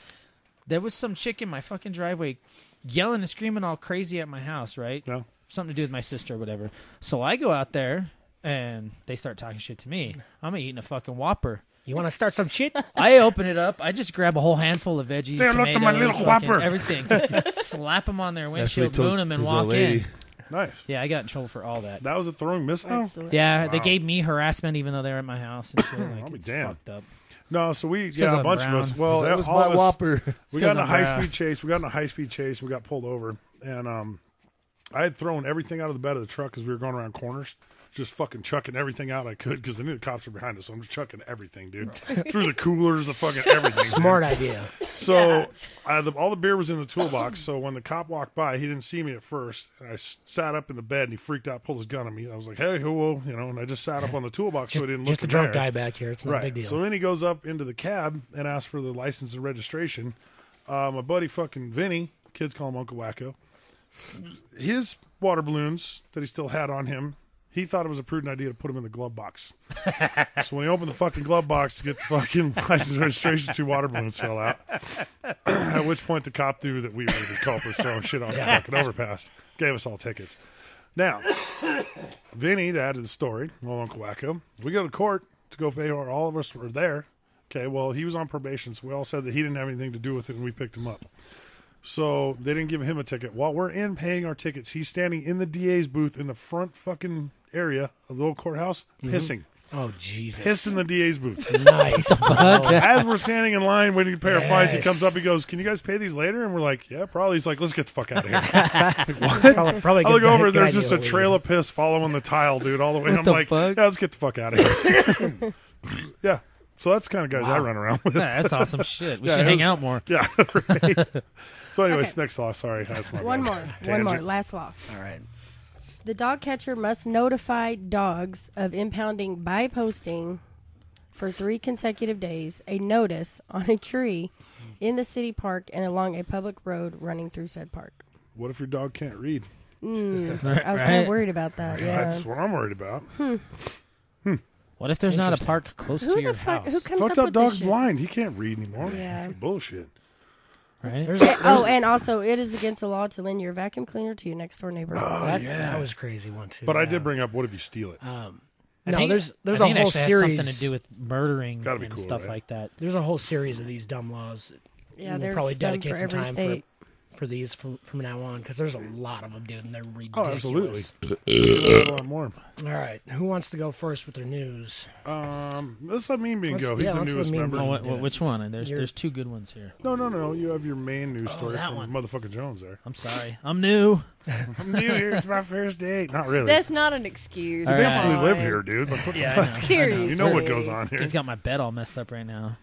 Speaker 1: There was some chick in my fucking driveway yelling and screaming all crazy at my house, right?
Speaker 8: Yeah.
Speaker 1: Something to do with my sister or whatever. So I go out there, and they start talking shit to me. I'm eating a fucking Whopper.
Speaker 9: You want to start some shit?
Speaker 1: I open it up. I just grab a whole handful of veggies,
Speaker 8: Say hello
Speaker 1: tomatoes,
Speaker 8: to my little
Speaker 1: fucking
Speaker 8: Whopper.
Speaker 1: everything. Slap them on their
Speaker 11: That's what he
Speaker 1: windshield,
Speaker 11: told
Speaker 1: moon them, and
Speaker 11: his old
Speaker 1: walk
Speaker 11: lady.
Speaker 1: in.
Speaker 8: Nice.
Speaker 1: Yeah, I got in trouble for all that.
Speaker 8: That was a throwing missile?
Speaker 12: Excellent.
Speaker 1: Yeah, they
Speaker 8: Wow.
Speaker 1: gave me harassment even though they were at my house and shit. Like,
Speaker 8: I'll be
Speaker 1: it's
Speaker 8: damned.
Speaker 1: fucked up.
Speaker 8: No, so we,
Speaker 1: 'cause
Speaker 8: a
Speaker 1: I'm
Speaker 8: bunch of us.
Speaker 1: brown.
Speaker 8: Well,
Speaker 11: That was
Speaker 8: all
Speaker 11: my
Speaker 8: of us,
Speaker 11: Whopper.
Speaker 8: We got in a
Speaker 1: I'm
Speaker 8: high
Speaker 1: brown.
Speaker 8: speed chase. We got pulled over, and I had thrown everything out of the bed of the truck because we were going around corners, just fucking chucking everything out I could because I knew the cops were behind us. So I'm just chucking everything, dude, through the coolers, the fucking everything.
Speaker 9: Smart
Speaker 8: dude.
Speaker 9: idea.
Speaker 8: So all the beer was in the toolbox. So when the cop walked by, he didn't see me at first, and I sat up in the bed, and he freaked out, pulled his gun on me. I was like, "Hey, whoa," and I just sat up on the toolbox so I didn't look.
Speaker 9: Just a
Speaker 8: in
Speaker 9: drunk
Speaker 8: there.
Speaker 9: guy back here. It's not a big deal.
Speaker 8: So then he goes up into the cab and asks for the license and registration. My buddy fucking Vinny, kids call him Uncle Wacko, his water balloons that he still had on him, he thought it was a prudent idea to put them in the glove box. So when he opened the fucking glove box to get the fucking license and registration, 2 water balloons fell out. At which point the cop knew that we were the culprits throwing shit off the fucking overpass. Gave us all tickets. Now, Vinny, to add to the story, well, Uncle Wacko, we go to court to go pay, or all of us were there. Okay, well, he was on probation, so we all said that he didn't have anything to do with it, and we picked him up. So they didn't give him a ticket. While we're in paying our tickets, he's standing in the DA's booth in the front fucking area of the old courthouse, pissing.
Speaker 9: Oh, Jesus.
Speaker 8: Pissed in the DA's booth.
Speaker 9: Nice.
Speaker 8: As we're standing in line waiting to pay our fines, he comes up, he goes, "Can you guys pay these later?" And we're like, "Yeah, probably." He's like, "Let's get the fuck out of here." Like, what?
Speaker 9: Probably
Speaker 8: I look over, there's
Speaker 9: good
Speaker 8: just a
Speaker 9: idea to
Speaker 8: trail
Speaker 9: leave.
Speaker 8: of piss following the tile, dude, all the way.
Speaker 1: What
Speaker 8: I'm
Speaker 1: the
Speaker 8: like,
Speaker 1: fuck?
Speaker 8: "Yeah, let's get the fuck out of here." Yeah. So that's the kind of guys I run around with.
Speaker 1: Yeah, that's awesome shit. We
Speaker 8: Yeah,
Speaker 1: should
Speaker 8: it
Speaker 1: hang
Speaker 8: was-
Speaker 1: out more.
Speaker 8: Yeah. Right. So anyways,
Speaker 12: Okay.
Speaker 8: next law. Sorry. That's my
Speaker 12: One
Speaker 8: bad.
Speaker 12: more.
Speaker 8: Tangent.
Speaker 12: Last law.
Speaker 9: All right.
Speaker 12: The dog catcher must notify dogs of impounding by posting for 3 consecutive days a notice on a tree in the city park and along a public road running through said park.
Speaker 8: What if your dog can't read?
Speaker 12: I was kind
Speaker 1: Right.
Speaker 12: of worried about that. Yeah.
Speaker 8: That's what I'm worried about.
Speaker 1: What if there's not a
Speaker 9: Interesting.
Speaker 1: park close
Speaker 12: Who
Speaker 1: to your
Speaker 12: the fuck?
Speaker 1: house?
Speaker 12: Who comes
Speaker 8: Fucked
Speaker 12: up
Speaker 8: up
Speaker 12: with
Speaker 8: dog's
Speaker 12: this shit?
Speaker 8: blind. He can't read anymore.
Speaker 12: Yeah.
Speaker 8: That's bullshit.
Speaker 1: Right?
Speaker 12: Oh, and also, it is against the law to lend your vacuum cleaner to your next door neighbor.
Speaker 9: That was a crazy one, too.
Speaker 8: But I
Speaker 9: yeah.
Speaker 8: did bring up, what if you steal it?
Speaker 1: I
Speaker 9: No,
Speaker 1: think-
Speaker 9: there's
Speaker 1: I
Speaker 9: a
Speaker 1: think it
Speaker 9: whole
Speaker 1: actually has
Speaker 9: series.
Speaker 1: something to do with murdering
Speaker 8: Gotta be
Speaker 1: and
Speaker 8: cool,
Speaker 1: stuff
Speaker 8: right?
Speaker 1: like that.
Speaker 9: There's a whole series of these dumb laws.
Speaker 12: Yeah,
Speaker 9: We'll
Speaker 12: there's
Speaker 9: probably
Speaker 12: some
Speaker 9: dedicate
Speaker 12: for
Speaker 9: some
Speaker 12: every
Speaker 9: time
Speaker 12: state.
Speaker 9: for these from now on because there's a lot of them, dude, and they're
Speaker 8: Oh,
Speaker 9: ridiculous.
Speaker 8: absolutely. A lot more.
Speaker 9: All right, who wants to go first with their news?
Speaker 8: Let's let Mean Bean
Speaker 9: Let's-
Speaker 8: go. He's
Speaker 9: yeah,
Speaker 8: the
Speaker 9: let's let
Speaker 8: newest
Speaker 9: Mean
Speaker 8: member.
Speaker 9: Bean
Speaker 1: Oh,
Speaker 9: do it.
Speaker 1: which one? There's
Speaker 9: You're-
Speaker 1: 2 good ones here.
Speaker 8: No. You have your main news story
Speaker 1: that
Speaker 8: from
Speaker 1: one.
Speaker 8: motherfucking Jones there.
Speaker 1: I'm sorry. I'm new.
Speaker 8: I'm new here. It's my first date. Not really.
Speaker 10: That's not an excuse.
Speaker 1: All
Speaker 8: You
Speaker 1: right.
Speaker 8: basically
Speaker 10: Come
Speaker 8: live
Speaker 10: on.
Speaker 8: here, dude. Like, what the
Speaker 1: Yeah,
Speaker 8: fuck?
Speaker 1: I know.
Speaker 10: Seriously.
Speaker 8: You know what goes on here.
Speaker 1: He's got my bed all messed up right now.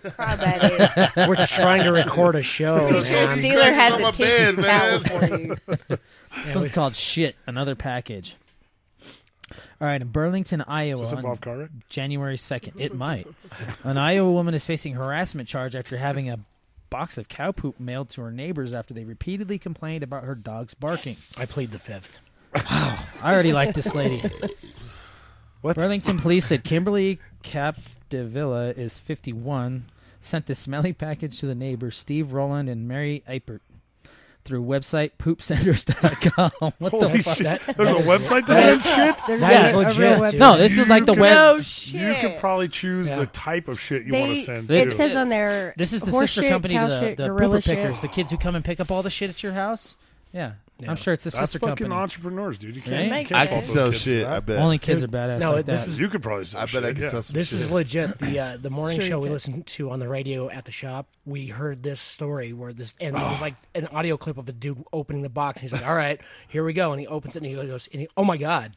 Speaker 10: Crybaby.
Speaker 9: We're trying to record a show.
Speaker 10: Pretty sure
Speaker 9: man.
Speaker 10: Steeler has
Speaker 11: on
Speaker 10: a
Speaker 11: my
Speaker 10: tissue
Speaker 11: bed,
Speaker 10: towel
Speaker 11: man.
Speaker 10: for you.
Speaker 1: This one's called Shit, Another Package. All right, in Burlington, Iowa,
Speaker 8: Does this
Speaker 1: on
Speaker 8: involve car wreck?
Speaker 1: January 2nd. It might. An Iowa woman is facing harassment charge after having a box of cow poop mailed to her neighbors after they repeatedly complained about her dog's barking.
Speaker 9: I plead the 5th.
Speaker 1: I already like this lady.
Speaker 8: What?
Speaker 1: Burlington police said Kimberly Capdevilla is 51, sent the smelly package to the neighbors Steve Rowland and Mary Eipert. through website poopsenders.com. What
Speaker 8: Holy
Speaker 1: the fuck?
Speaker 8: shit. There's a website to send shit?
Speaker 9: That is legit.
Speaker 1: No, this is like the web.
Speaker 12: No shit.
Speaker 8: You could probably choose the type of shit you want to send to.
Speaker 12: It says on there.
Speaker 1: This is the
Speaker 12: horse
Speaker 1: sister
Speaker 12: shit,
Speaker 1: company
Speaker 12: cow
Speaker 1: to
Speaker 12: shit,
Speaker 1: the
Speaker 12: gorilla
Speaker 1: pooper pickers,
Speaker 12: shit.
Speaker 1: the kids who come and pick up all the shit at your house. Yeah. I'm sure it's the
Speaker 8: That's
Speaker 1: sister
Speaker 8: fucking
Speaker 1: company.
Speaker 8: entrepreneurs, dude. You
Speaker 1: Right?
Speaker 8: can't,
Speaker 11: I
Speaker 8: fault
Speaker 11: could
Speaker 8: those
Speaker 11: sell
Speaker 8: kids for
Speaker 11: shit.
Speaker 8: that.
Speaker 11: I bet.
Speaker 1: Only kids are badass
Speaker 9: No,
Speaker 1: like
Speaker 9: this
Speaker 1: that.
Speaker 9: is-
Speaker 8: You could probably sell
Speaker 11: I
Speaker 8: shit.
Speaker 11: bet I could
Speaker 8: yeah.
Speaker 11: sell some
Speaker 9: This
Speaker 11: shit.
Speaker 9: is legit. The morning
Speaker 12: Sure
Speaker 9: show
Speaker 12: you
Speaker 9: we
Speaker 12: could.
Speaker 9: listened to on the radio at the shop, we heard this story where this, and it was like an audio clip of a dude opening the box. And he's like, "All right, here we go," and he opens it and he goes, "Oh my god,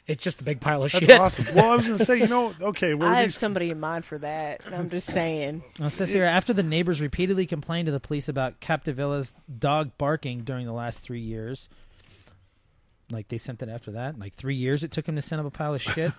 Speaker 9: it's just a big pile of
Speaker 8: That's
Speaker 9: shit."
Speaker 8: awesome. Well, I was going to say, okay, where
Speaker 10: I have
Speaker 8: these...
Speaker 10: somebody in mind for that. I'm just saying.
Speaker 1: It says here, after the neighbors repeatedly complained to the police about Capdevilla's dog barking during the last 3 years. Like, they sent it after that. Like, 3 years it took him to send up a pile of shit.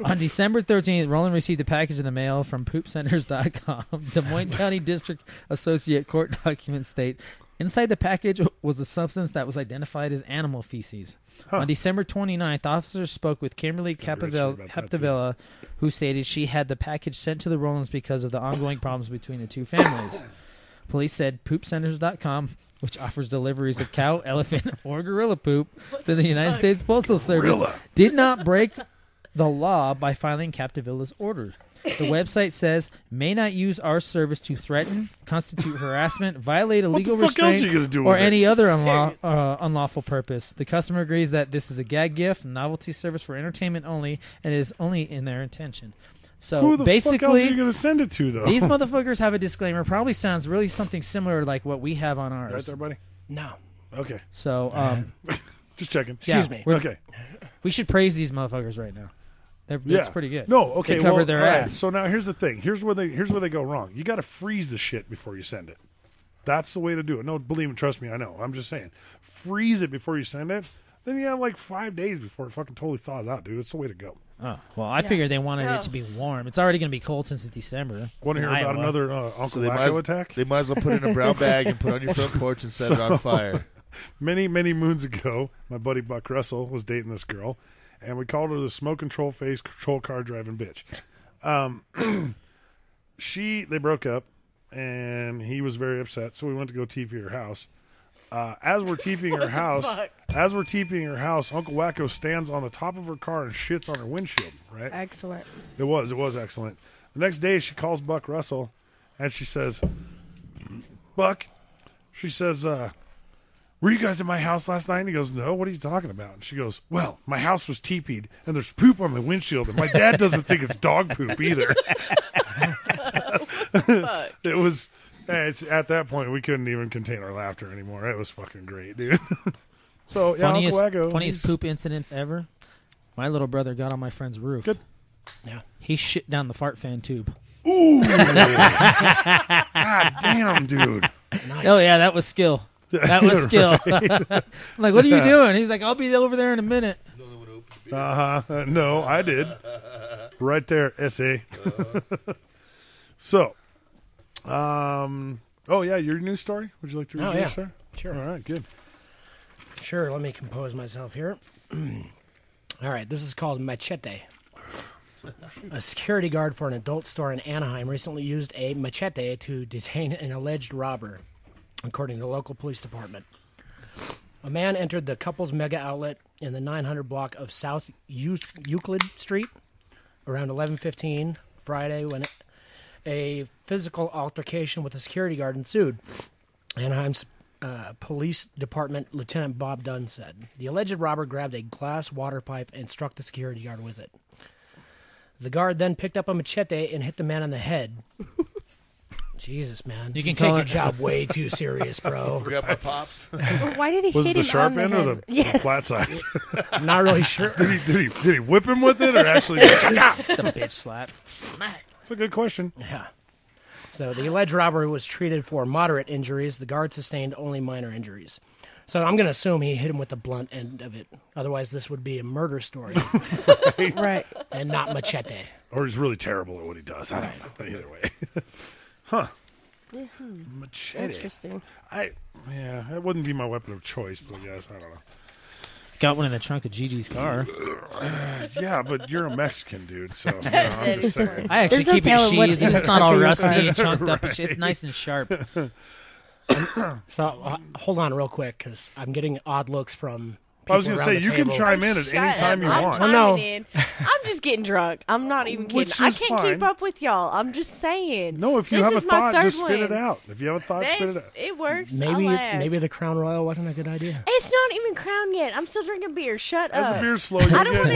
Speaker 1: On December 13th, Roland received a package in the mail from poopsenders.com. Des Moines County District Associate Court documents state, inside the package was a substance that was identified as animal feces. On December 29th, officers spoke with Kimberly Capdevilla, who stated she had the package sent to the Rolands because of the ongoing problems between the two families. Police said poopsenders.com, which offers deliveries of cow, elephant, or gorilla poop to the United States Postal Service, did not break the law by filing Capdevilla's orders. The website says, may not use our service to threaten, constitute harassment, violate a legal
Speaker 8: What the fuck else
Speaker 1: restraint,
Speaker 8: are you gonna do
Speaker 1: or
Speaker 8: with it?
Speaker 1: any other unlawful purpose. The customer agrees that this is a gag gift, novelty service for entertainment only, and is only in their intention. So
Speaker 8: Who the
Speaker 1: basically,
Speaker 8: fuck else are you going to send it to, though?
Speaker 1: these motherfuckers have a disclaimer. Probably sounds really something similar to like what we have on ours.
Speaker 8: Right there, buddy?
Speaker 9: No.
Speaker 8: Okay.
Speaker 1: So,
Speaker 8: just checking.
Speaker 9: Excuse me.
Speaker 8: Okay.
Speaker 1: We should praise these motherfuckers right now. That's pretty good.
Speaker 8: No, okay.
Speaker 1: They covered
Speaker 8: well,
Speaker 1: their
Speaker 8: all right,
Speaker 1: ass.
Speaker 8: So now here's the thing. Here's where they go wrong. You got to freeze the shit before you send it. That's the way to do it. No, believe me, trust me, I know. I'm just saying. Freeze it before you send it. Then you have like 5 days before it fucking totally thaws out, dude. It's the way to go.
Speaker 1: Oh, well, I figured they wanted it to be warm. It's already going to be cold since it's December.
Speaker 8: Want to hear about another Uncle
Speaker 11: So they
Speaker 8: Wacko attack?
Speaker 11: They might as well put it in a brown bag and put it on your front porch and set it on fire.
Speaker 8: Many, many moons ago, my buddy Buck Russell was dating this girl, and we called her the smoke control face, control car driving bitch. They broke up, and he was very upset, so we went to go TP her house. As we're TPing her house, Uncle Wacko stands on the top of her car and shits on her windshield, right?
Speaker 12: Excellent.
Speaker 8: It was excellent. The next day, she calls Buck Russell, and she says, Buck, she says, were you guys at my house last night? And he goes, no, what are you talking about? And she goes, well, my house was TP'd, and there's poop on my windshield, and my dad doesn't think it's dog poop either. It was... It's at that point we couldn't even contain our laughter anymore. It was fucking great, dude. So yeah,
Speaker 1: funniest poop incidents ever. My little brother got on my friend's roof.
Speaker 8: Good.
Speaker 1: Yeah, he shit down the fart fan tube.
Speaker 8: Ooh, God damn, dude.
Speaker 1: Nice. Oh yeah, that was skill. That was skill. I'm like, what are you doing? He's like, I'll be over there in a minute.
Speaker 8: No, I did. Right there, essay. So. Oh yeah, your news story. Would you like to read your story?
Speaker 9: Sure.
Speaker 8: All right, good.
Speaker 9: Sure. Let me compose myself here. All right. This is called machete. A security guard for an adult store in Anaheim recently used a machete to detain an alleged robber, according to the local police department. A man entered the couple's mega outlet in the 900 block of South Euclid Street around 11:15 Friday when a physical altercation with a security guard ensued. Anaheim's police department Lieutenant Bob Dunn said. The alleged robber grabbed a glass water pipe and struck the security guard with it. The guard then picked up a machete and hit the man on the head. Jesus, man. You can take your job way too serious, bro.
Speaker 11: Grab my pops.
Speaker 12: Why did he
Speaker 8: Was
Speaker 12: hit
Speaker 8: it the
Speaker 12: him
Speaker 8: sharp
Speaker 12: on the
Speaker 8: end
Speaker 12: head?
Speaker 8: or the
Speaker 12: Yes.
Speaker 8: flat side?
Speaker 9: I'm not really sure.
Speaker 8: Did he whip him with it or actually just
Speaker 1: The bitch slap. Smack.
Speaker 8: That's a good question.
Speaker 9: Yeah. So the alleged robber was treated for moderate injuries. The guard sustained only minor injuries. So I'm going to assume he hit him with the blunt end of it. Otherwise, this would be a murder story.
Speaker 12: Right.
Speaker 9: And not machete.
Speaker 8: Or he's really terrible at what he does. I don't know. Either way. Huh. Machete.
Speaker 12: Interesting.
Speaker 8: It wouldn't be my weapon of choice, but yes, I don't know.
Speaker 1: Got one in the trunk of Gigi's car.
Speaker 8: Yeah, but you're a Mexican, dude, so I'm just saying.
Speaker 1: I actually
Speaker 12: There's no
Speaker 1: keep it
Speaker 12: telling what's
Speaker 1: sheathed.
Speaker 12: in the
Speaker 1: It's not all
Speaker 12: trunk of your
Speaker 1: rusty
Speaker 12: car.
Speaker 1: and chunked up and shit. It's nice and sharp.
Speaker 9: So hold on real quick because I'm getting odd looks from.
Speaker 8: I was going to say, you can chime in at any time you want.
Speaker 10: I'm just getting drunk. I'm not even kidding. I can't keep up with y'all. I'm just saying.
Speaker 8: No, if you have a thought, just spit it out. If you have a thought, spit it out.
Speaker 10: It works.
Speaker 9: Maybe the Crown Royal wasn't a good idea.
Speaker 10: It's not even Crown yet. I'm still drinking beer. Shut up.
Speaker 8: As the beer's slow, I don't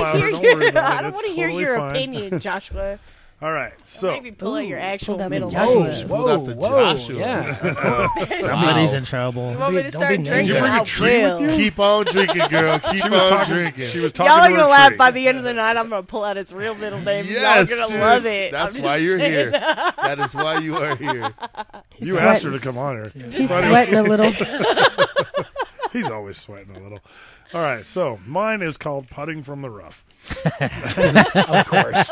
Speaker 10: want to hear your opinion, Joshua.
Speaker 8: All right, so
Speaker 10: maybe pull out your actual middle.
Speaker 9: Whoa, yeah.
Speaker 1: Somebody's in trouble.
Speaker 10: You want me to start drinking?
Speaker 8: Did you bring a treat with you?
Speaker 11: Keep on drinking, girl. Keep on drinking.
Speaker 8: She was talking.
Speaker 10: Y'all are
Speaker 8: to
Speaker 10: gonna
Speaker 8: her
Speaker 10: laugh
Speaker 8: tree.
Speaker 10: by the end of the night. I'm gonna pull out its real middle name.
Speaker 11: Yes,
Speaker 10: y'all are gonna
Speaker 11: dude.
Speaker 10: love it.
Speaker 11: That's why you're here. That is why you are here.
Speaker 8: You asked her to come on here.
Speaker 12: He's sweating a little.
Speaker 8: He's always sweating a little. All right, so mine is called Putting from the Rough.
Speaker 9: Of course.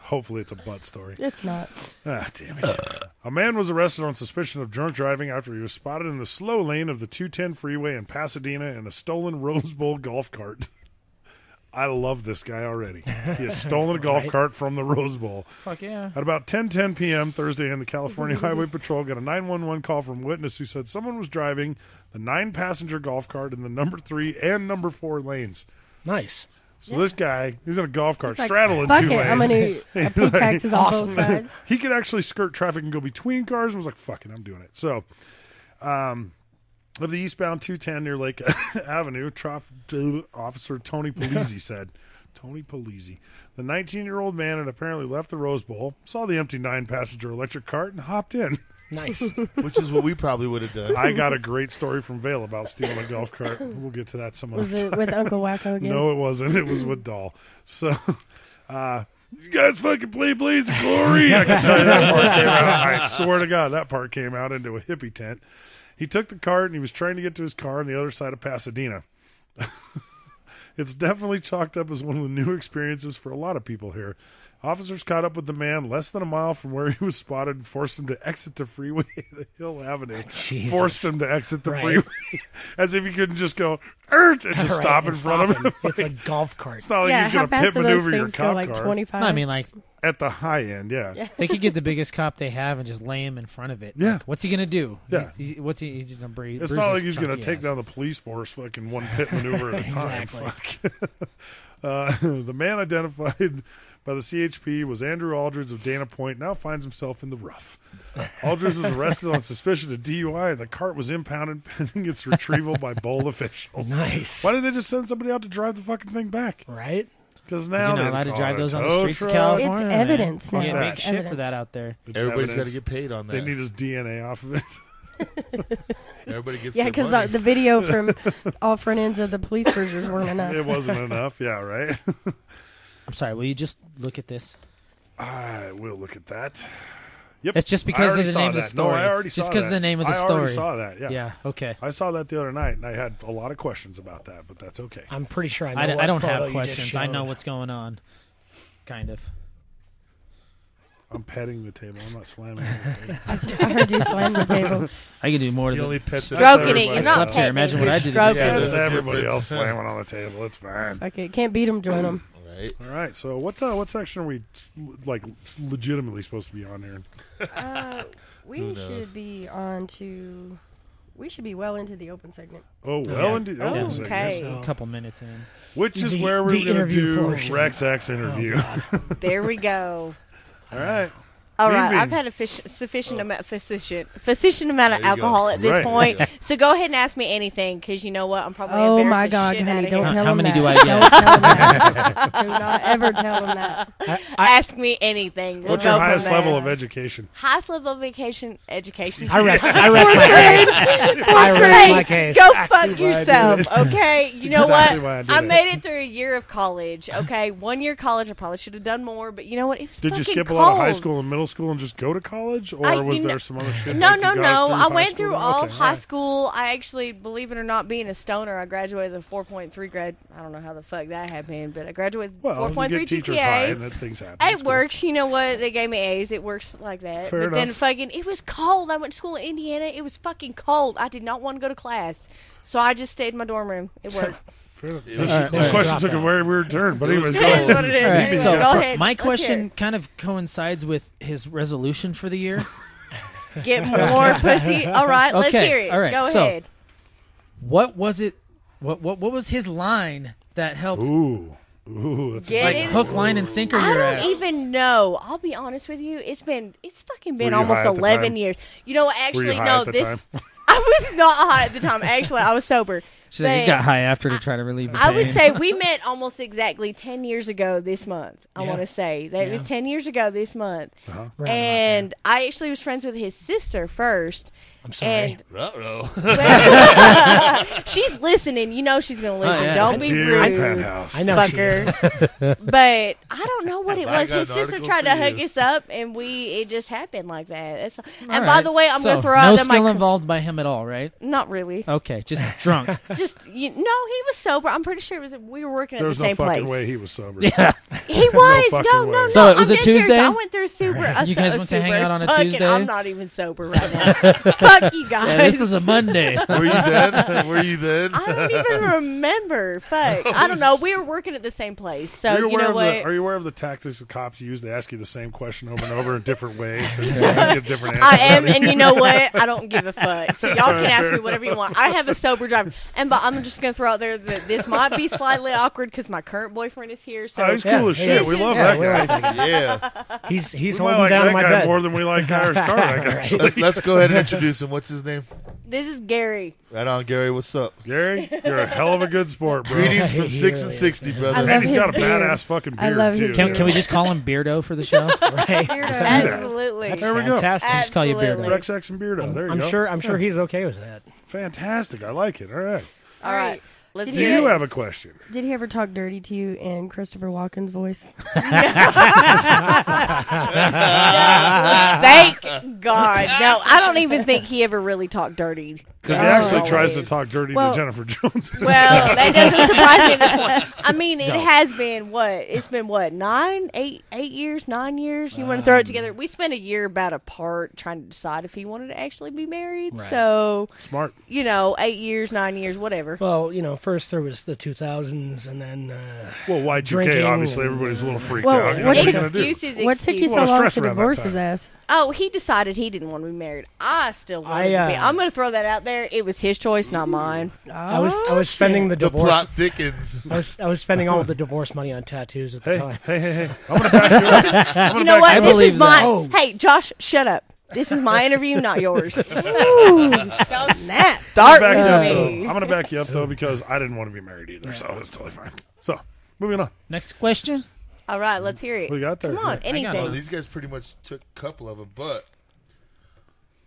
Speaker 8: Hopefully it's a butt story.
Speaker 12: It's not.
Speaker 8: Ah, damn it. A man was arrested on suspicion of drunk driving after he was spotted in the slow lane of the 210 freeway in Pasadena in a stolen Rose Bowl golf cart. I love this guy already. He has stolen a golf cart from the Rose Bowl.
Speaker 1: Fuck yeah.
Speaker 8: At about 10:10 p.m. Thursday, the California Highway Patrol got a 911 call from a witness who said someone was driving the 9-passenger golf cart in the number 3 and number 4 lanes.
Speaker 9: Nice.
Speaker 8: So this guy, he's in a golf cart,
Speaker 12: He's like,
Speaker 8: straddling
Speaker 12: fuck
Speaker 8: 2
Speaker 12: it,
Speaker 8: lanes.
Speaker 12: I'm gonna pay taxes on both sides.
Speaker 8: He could actually skirt traffic and go between cars and was like, fuck it, I'm doing it. So, of the eastbound 210 near Lake Avenue, Officer Tony Polizzi said, Tony Polizzi, the 19-year-old man had apparently left the Rose Bowl, saw the empty 9-passenger electric cart, and hopped in.
Speaker 9: Nice.
Speaker 11: Which is what we probably would have done.
Speaker 8: I got a great story from Vale about stealing a golf cart. We'll get to that some other time.
Speaker 12: Was it with Uncle Wacko again?
Speaker 8: No, it wasn't. It was with Doll. So, you guys fucking play Blaze of Glory. I can tell you that part came out. I swear to God, that part came out into a hippie tent. He took the cart and he was trying to get to his car on the other side of Pasadena. It's definitely chalked up as one of the new experiences for a lot of people here. Officers caught up with the man less than a mile from where he was spotted and forced him to exit the freeway at Hill Avenue.
Speaker 9: Jesus.
Speaker 8: Forced him to exit the freeway as if he couldn't just go, and just stop in front of him.
Speaker 9: It's a golf cart.
Speaker 8: It's not like he's going to pit maneuver your cop
Speaker 12: like
Speaker 8: car.
Speaker 12: 25?
Speaker 1: No, I mean, like,
Speaker 8: at the high end, yeah.
Speaker 1: they could get the biggest cop they have and just lay him in front of it.
Speaker 8: Yeah.
Speaker 1: Like, what's he going to do?
Speaker 8: Yeah.
Speaker 1: He's going to breathe.
Speaker 8: It's not like he's going to take down the police force fucking one pit maneuver at a time.
Speaker 9: Exactly.
Speaker 8: Fuck. The man identified by the CHP was Andrew Aldridge of Dana Point, now finds himself in the rough. Aldridge was arrested on suspicion of DUI, and the cart was impounded pending its retrieval by bowl officials.
Speaker 9: Nice.
Speaker 8: Why didn't they just send somebody out to drive the fucking thing back?
Speaker 9: Right?
Speaker 8: Because now
Speaker 1: you're not allowed to drive those on the streets of California.
Speaker 12: It's evidence
Speaker 1: now.
Speaker 12: now.
Speaker 1: Yeah, big
Speaker 12: It's
Speaker 1: shit
Speaker 12: evidence.
Speaker 1: for that out there.
Speaker 11: Everybody's got to get paid on that.
Speaker 8: They need his DNA off of it.
Speaker 11: Everybody gets
Speaker 12: because the video from all front ends of the police cruisers weren't enough.
Speaker 8: It wasn't enough. Yeah, right.
Speaker 1: I'm sorry. Will you just look at this?
Speaker 8: I will look at that. Yep.
Speaker 1: It's just because of the name of the story.
Speaker 8: No, I already saw
Speaker 1: just because of the name of the story.
Speaker 8: I already saw that, yeah.
Speaker 1: Yeah, okay.
Speaker 8: I saw that the other night, and I had a lot of questions about that, but that's okay.
Speaker 9: I'm pretty sure I know
Speaker 1: I don't
Speaker 9: photo
Speaker 1: have
Speaker 9: you
Speaker 1: questions.
Speaker 9: just
Speaker 1: I know
Speaker 9: showed.
Speaker 1: what's going on. Kind of.
Speaker 8: I'm petting the table. I'm not slamming it.
Speaker 12: I heard you slam the table.
Speaker 1: I can do more to
Speaker 11: He
Speaker 1: the
Speaker 11: only pets it.
Speaker 10: Stroking it. You're
Speaker 1: I
Speaker 10: not
Speaker 1: slept here.
Speaker 10: petting
Speaker 1: Imagine
Speaker 10: it.
Speaker 1: what I
Speaker 10: You're
Speaker 1: did to
Speaker 10: stroking
Speaker 1: the
Speaker 10: it.
Speaker 8: That's
Speaker 1: table.
Speaker 8: everybody else slamming on the table. It's fine.
Speaker 12: Okay, can't beat them, join them.
Speaker 11: Right.
Speaker 8: All right. So what section are we like legitimately supposed to be on here?
Speaker 12: We should be on to. We should be well into the open segment.
Speaker 8: Oh, well into the open
Speaker 10: Oh,
Speaker 8: segment.
Speaker 10: okay.
Speaker 1: So, a couple minutes in.
Speaker 8: Which is
Speaker 9: The-
Speaker 8: where we're
Speaker 9: the
Speaker 8: going to
Speaker 9: interview
Speaker 8: do
Speaker 9: portion.
Speaker 8: Rex X interview.
Speaker 10: There we go.
Speaker 8: All right.
Speaker 10: All right,
Speaker 8: Bean.
Speaker 10: I've had a sufficient amount of
Speaker 11: There you
Speaker 10: alcohol
Speaker 11: go.
Speaker 10: at this
Speaker 8: Right.
Speaker 10: point. So go ahead and ask me anything, because you know what? I'm probably
Speaker 12: Oh
Speaker 10: embarrassed
Speaker 12: my
Speaker 10: the
Speaker 12: God,
Speaker 10: shit
Speaker 12: honey!
Speaker 10: outta
Speaker 12: Don't
Speaker 10: here.
Speaker 12: tell
Speaker 1: How
Speaker 12: them
Speaker 1: many
Speaker 12: that.
Speaker 1: do I
Speaker 12: Don't
Speaker 1: get?
Speaker 12: tell them that. Do not ever tell them that.
Speaker 10: Ask me anything. We'll
Speaker 8: What's your
Speaker 10: go from
Speaker 8: highest
Speaker 10: there.
Speaker 8: level of education?
Speaker 10: Highest level of education?
Speaker 9: I rest my case. I rest my case.
Speaker 10: Go fuck yourself, okay? You know
Speaker 8: exactly
Speaker 10: what?
Speaker 8: why I did
Speaker 10: I
Speaker 8: it.
Speaker 10: made it through a year of college, okay? 1 year college. I probably should have done more, but you know what? It was
Speaker 8: Did you
Speaker 10: fucking
Speaker 8: skip
Speaker 10: cold.
Speaker 8: a lot of high school and middle school and just go to college, or was there some other shit?
Speaker 10: No,
Speaker 8: like you
Speaker 10: no,
Speaker 8: got
Speaker 10: no.
Speaker 8: through
Speaker 10: I
Speaker 8: high
Speaker 10: went
Speaker 8: school?
Speaker 10: through all
Speaker 8: Okay,
Speaker 10: of high
Speaker 8: all right.
Speaker 10: school. I actually, believe it or not, being a stoner, I graduated with a 4.3 grade. I don't know how the fuck that happened, but I graduated with
Speaker 8: Well,
Speaker 10: 4.3
Speaker 8: you get teachers
Speaker 10: GPA.
Speaker 8: high, and that things happen.
Speaker 10: It
Speaker 8: It's cool.
Speaker 10: works. You know what? They gave me A's. It works like that.
Speaker 8: Fair
Speaker 10: but then
Speaker 8: enough.
Speaker 10: fucking, it was cold. I went to school in Indiana. It was fucking cold. I did not want to go to class. So I just stayed in my dorm room. It worked.
Speaker 8: Fair enough.
Speaker 11: Yeah.
Speaker 8: This,
Speaker 1: All right,
Speaker 8: this
Speaker 1: all
Speaker 8: question
Speaker 9: right.
Speaker 8: took a very weird turn, but anyways,
Speaker 10: It
Speaker 8: go
Speaker 10: is
Speaker 8: ahead.
Speaker 10: what it is.
Speaker 1: All right,
Speaker 10: Anyway,
Speaker 1: so
Speaker 10: go ahead.
Speaker 1: my
Speaker 10: Let's hear
Speaker 1: question
Speaker 10: it.
Speaker 1: kind of coincides with his resolution for the year.
Speaker 10: Get more pussy. All right, let's hear it.
Speaker 1: All right,
Speaker 10: Go
Speaker 1: so,
Speaker 10: ahead.
Speaker 1: What was it? What was his line that helped?
Speaker 8: Ooh, that's
Speaker 1: like hook, line, and sinker. Your
Speaker 10: I
Speaker 1: ass.
Speaker 10: don't even know. I'll be honest with you. It's fucking been
Speaker 8: Were you
Speaker 10: almost
Speaker 8: high at the
Speaker 10: 11
Speaker 8: time?
Speaker 10: years. You know,
Speaker 8: Were
Speaker 10: actually,
Speaker 8: you high
Speaker 10: no.
Speaker 8: at the
Speaker 10: This
Speaker 8: time?
Speaker 10: I was not high at the time. Actually, I was sober.
Speaker 1: She said you got high after to try to relieve the pain.
Speaker 10: I would say we met almost exactly 10 years ago this month. I want to say that it was 10 years ago this month. And I actually was friends with his sister first.
Speaker 9: I'm sorry.
Speaker 10: She's listening. You know she's going to listen. Don't be
Speaker 8: Dear
Speaker 10: rude.
Speaker 8: Penthouse.
Speaker 9: I know
Speaker 10: fucker. But I don't know what it was. His sister tried to hook us up, and it just happened like that. And by the way, I'm going to throw out
Speaker 1: no skill involved by him at all, right?
Speaker 10: Not really.
Speaker 1: Okay, just drunk.
Speaker 10: No, he was sober. I'm pretty sure we were working at the
Speaker 8: There's
Speaker 10: same
Speaker 8: no
Speaker 10: place.
Speaker 8: fucking way he was sober.
Speaker 1: Yeah.
Speaker 10: He was.
Speaker 8: fucking
Speaker 10: No,
Speaker 8: way.
Speaker 10: no.
Speaker 1: So it was
Speaker 10: I'm
Speaker 1: a
Speaker 10: dead serious.
Speaker 1: Tuesday?
Speaker 10: I went through
Speaker 1: You guys went to hang out on a
Speaker 10: Fucking,
Speaker 1: Tuesday?
Speaker 10: I'm not even sober right now. Fuck you guys.
Speaker 1: Yeah, this is a Monday.
Speaker 11: Were you then? Were you then?
Speaker 10: I don't even remember. Fuck. I don't know. We were working at the same place. So,
Speaker 8: Are you
Speaker 10: you know what?
Speaker 8: Are you aware of the tactics the cops use? They ask you the same question over and over in different ways. And so you get different answers.
Speaker 10: I am, and you know what? I don't give a fuck. So y'all can ask me whatever you want. I have a sober driver. But I'm just going to throw out there that this might be slightly awkward because my current boyfriend is here. So
Speaker 8: he's cool as shit. We love that guy.
Speaker 11: Yeah.
Speaker 9: He's
Speaker 8: We might
Speaker 9: holding
Speaker 8: like
Speaker 9: down
Speaker 8: that
Speaker 9: my
Speaker 8: guy
Speaker 9: bed.
Speaker 8: more than we like Irish Carmack, actually.
Speaker 11: Let's go ahead and introduce him. What's his name?
Speaker 10: this is Gary.
Speaker 11: Right on, Gary. What's up?
Speaker 8: Gary, you're a hell of a good sport, bro.
Speaker 11: Greetings from 6 and 60, brother.
Speaker 8: And he's got a
Speaker 12: beard.
Speaker 8: badass fucking
Speaker 12: I
Speaker 8: beard,
Speaker 12: love
Speaker 8: too.
Speaker 12: his
Speaker 1: Can we just call him Beardo for the show?
Speaker 9: Right.
Speaker 10: Absolutely.
Speaker 9: That's
Speaker 8: There we go.
Speaker 9: fantastic.
Speaker 1: Just call you Beardo.
Speaker 10: Absolutely.
Speaker 8: Rex X and Beardo. There you go.
Speaker 9: I'm sure he's okay with that.
Speaker 8: Fantastic. I like it. All right.
Speaker 10: All right. Let's
Speaker 8: Do
Speaker 10: do
Speaker 8: you
Speaker 10: it.
Speaker 8: have a question?
Speaker 12: Did he ever talk dirty to you in Christopher Walken's voice?
Speaker 10: Thank God. No, I don't even think he ever really talked dirty.
Speaker 8: Because he actually tries to talk dirty
Speaker 12: Well-
Speaker 8: to Jennifer Jones.
Speaker 10: Well, that doesn't surprise me at this point. I mean, it has been what? It's been what? 8 years, 9 years? You want to throw it together? We spent a year about apart trying to decide if he wanted to actually be married.
Speaker 1: Right.
Speaker 10: So,
Speaker 8: Smart.
Speaker 10: 8 years, 9 years, whatever.
Speaker 9: Well, first there was the 2000s, and then
Speaker 8: Well, Y2K,
Speaker 9: drinking
Speaker 8: obviously,
Speaker 9: and,
Speaker 8: everybody's a little freaked
Speaker 12: Well,
Speaker 8: out. You know,
Speaker 12: what
Speaker 8: what are you
Speaker 12: took-
Speaker 8: going to do?
Speaker 10: Excuses.
Speaker 12: What took you
Speaker 8: A
Speaker 12: so
Speaker 8: lot of
Speaker 12: long
Speaker 8: stress
Speaker 12: to
Speaker 8: around that
Speaker 12: divorce
Speaker 8: time.
Speaker 12: his ass?
Speaker 10: Oh, he decided he didn't want to be married. I still wanted to be. I'm going to throw that out there. It was his choice, not mine.
Speaker 9: I was spending the
Speaker 11: The
Speaker 9: divorce.
Speaker 11: plot thickens.
Speaker 9: I was spending all of the divorce money on tattoos at the time.
Speaker 8: Hey. I'm going to back you up.
Speaker 10: You know what? This
Speaker 1: believe
Speaker 10: is my.
Speaker 1: that.
Speaker 9: Oh.
Speaker 10: Hey, Josh, shut up. This is my interview, not yours. Don't snap. Start
Speaker 8: I'm
Speaker 10: with
Speaker 8: going
Speaker 10: me.
Speaker 8: to back you up, though, because I didn't want to be married either, so it's totally fine. So, moving on.
Speaker 1: Next question.
Speaker 10: All right, let's hear it.
Speaker 8: What do you got there?
Speaker 10: Come on,
Speaker 8: Yeah.
Speaker 10: anything.
Speaker 11: Well, these guys pretty much took a couple of them, but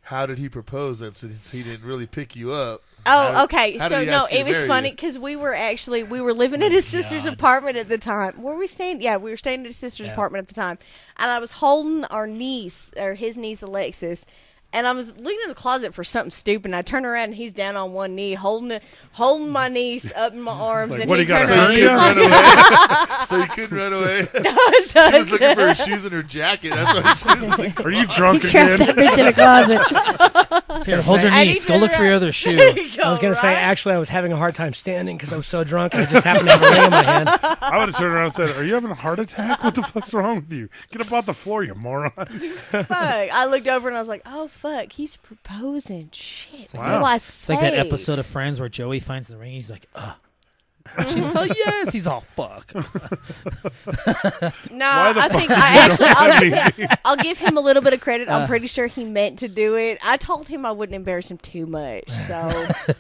Speaker 11: how did he propose that since he didn't really pick you up?
Speaker 10: Oh, okay.
Speaker 11: how
Speaker 10: So
Speaker 11: did he
Speaker 10: no,
Speaker 11: ask you
Speaker 10: it
Speaker 11: to
Speaker 10: was
Speaker 11: marry
Speaker 10: funny
Speaker 11: you?
Speaker 10: because we were living at his sister's apartment at the time. Were we staying? Yeah, we were staying at his sister's apartment at the time, and I was holding his niece Alexis. And I was looking in the closet for something stupid. And I turned around and he's down on one knee, holding my niece up in my arms.
Speaker 8: Like,
Speaker 10: and
Speaker 8: what,
Speaker 10: he
Speaker 8: he got
Speaker 10: turned
Speaker 8: a
Speaker 10: around and
Speaker 8: hernia?
Speaker 11: So you couldn't run away.
Speaker 10: so
Speaker 11: She was looking for her shoes and her jacket. That's why she was looking.
Speaker 8: Are you drunk
Speaker 12: Trapped
Speaker 8: again?
Speaker 12: that bitch in a closet.
Speaker 1: Here, hold your
Speaker 10: And
Speaker 1: knees.
Speaker 10: he
Speaker 1: Go
Speaker 10: turned
Speaker 1: look for your
Speaker 10: around.
Speaker 1: other shoe.
Speaker 10: There you go,
Speaker 9: I was going to say,
Speaker 10: right?
Speaker 9: actually, I was having a hard time standing because I was so drunk. I just happened to have a ring in my hand.
Speaker 8: I would have turned around and said, "Are you having a heart attack? What the fuck's wrong with you? Get up off the floor, you moron!"
Speaker 10: Fuck. I looked over and I was like, oh, fuck. He's proposing. Shit. What
Speaker 8: Wow.
Speaker 10: do I say?
Speaker 1: It's like that episode of Friends where Joey finds the ring. He's like, ugh. She's like, oh, yes. He's all, fuck.
Speaker 10: No,
Speaker 8: Why the
Speaker 10: I
Speaker 8: fuck
Speaker 10: think
Speaker 8: did
Speaker 10: I
Speaker 8: you
Speaker 10: actually
Speaker 8: don't
Speaker 10: I'll give him a little bit of credit. I'm pretty sure he meant to do it. I told him I wouldn't embarrass him too much, so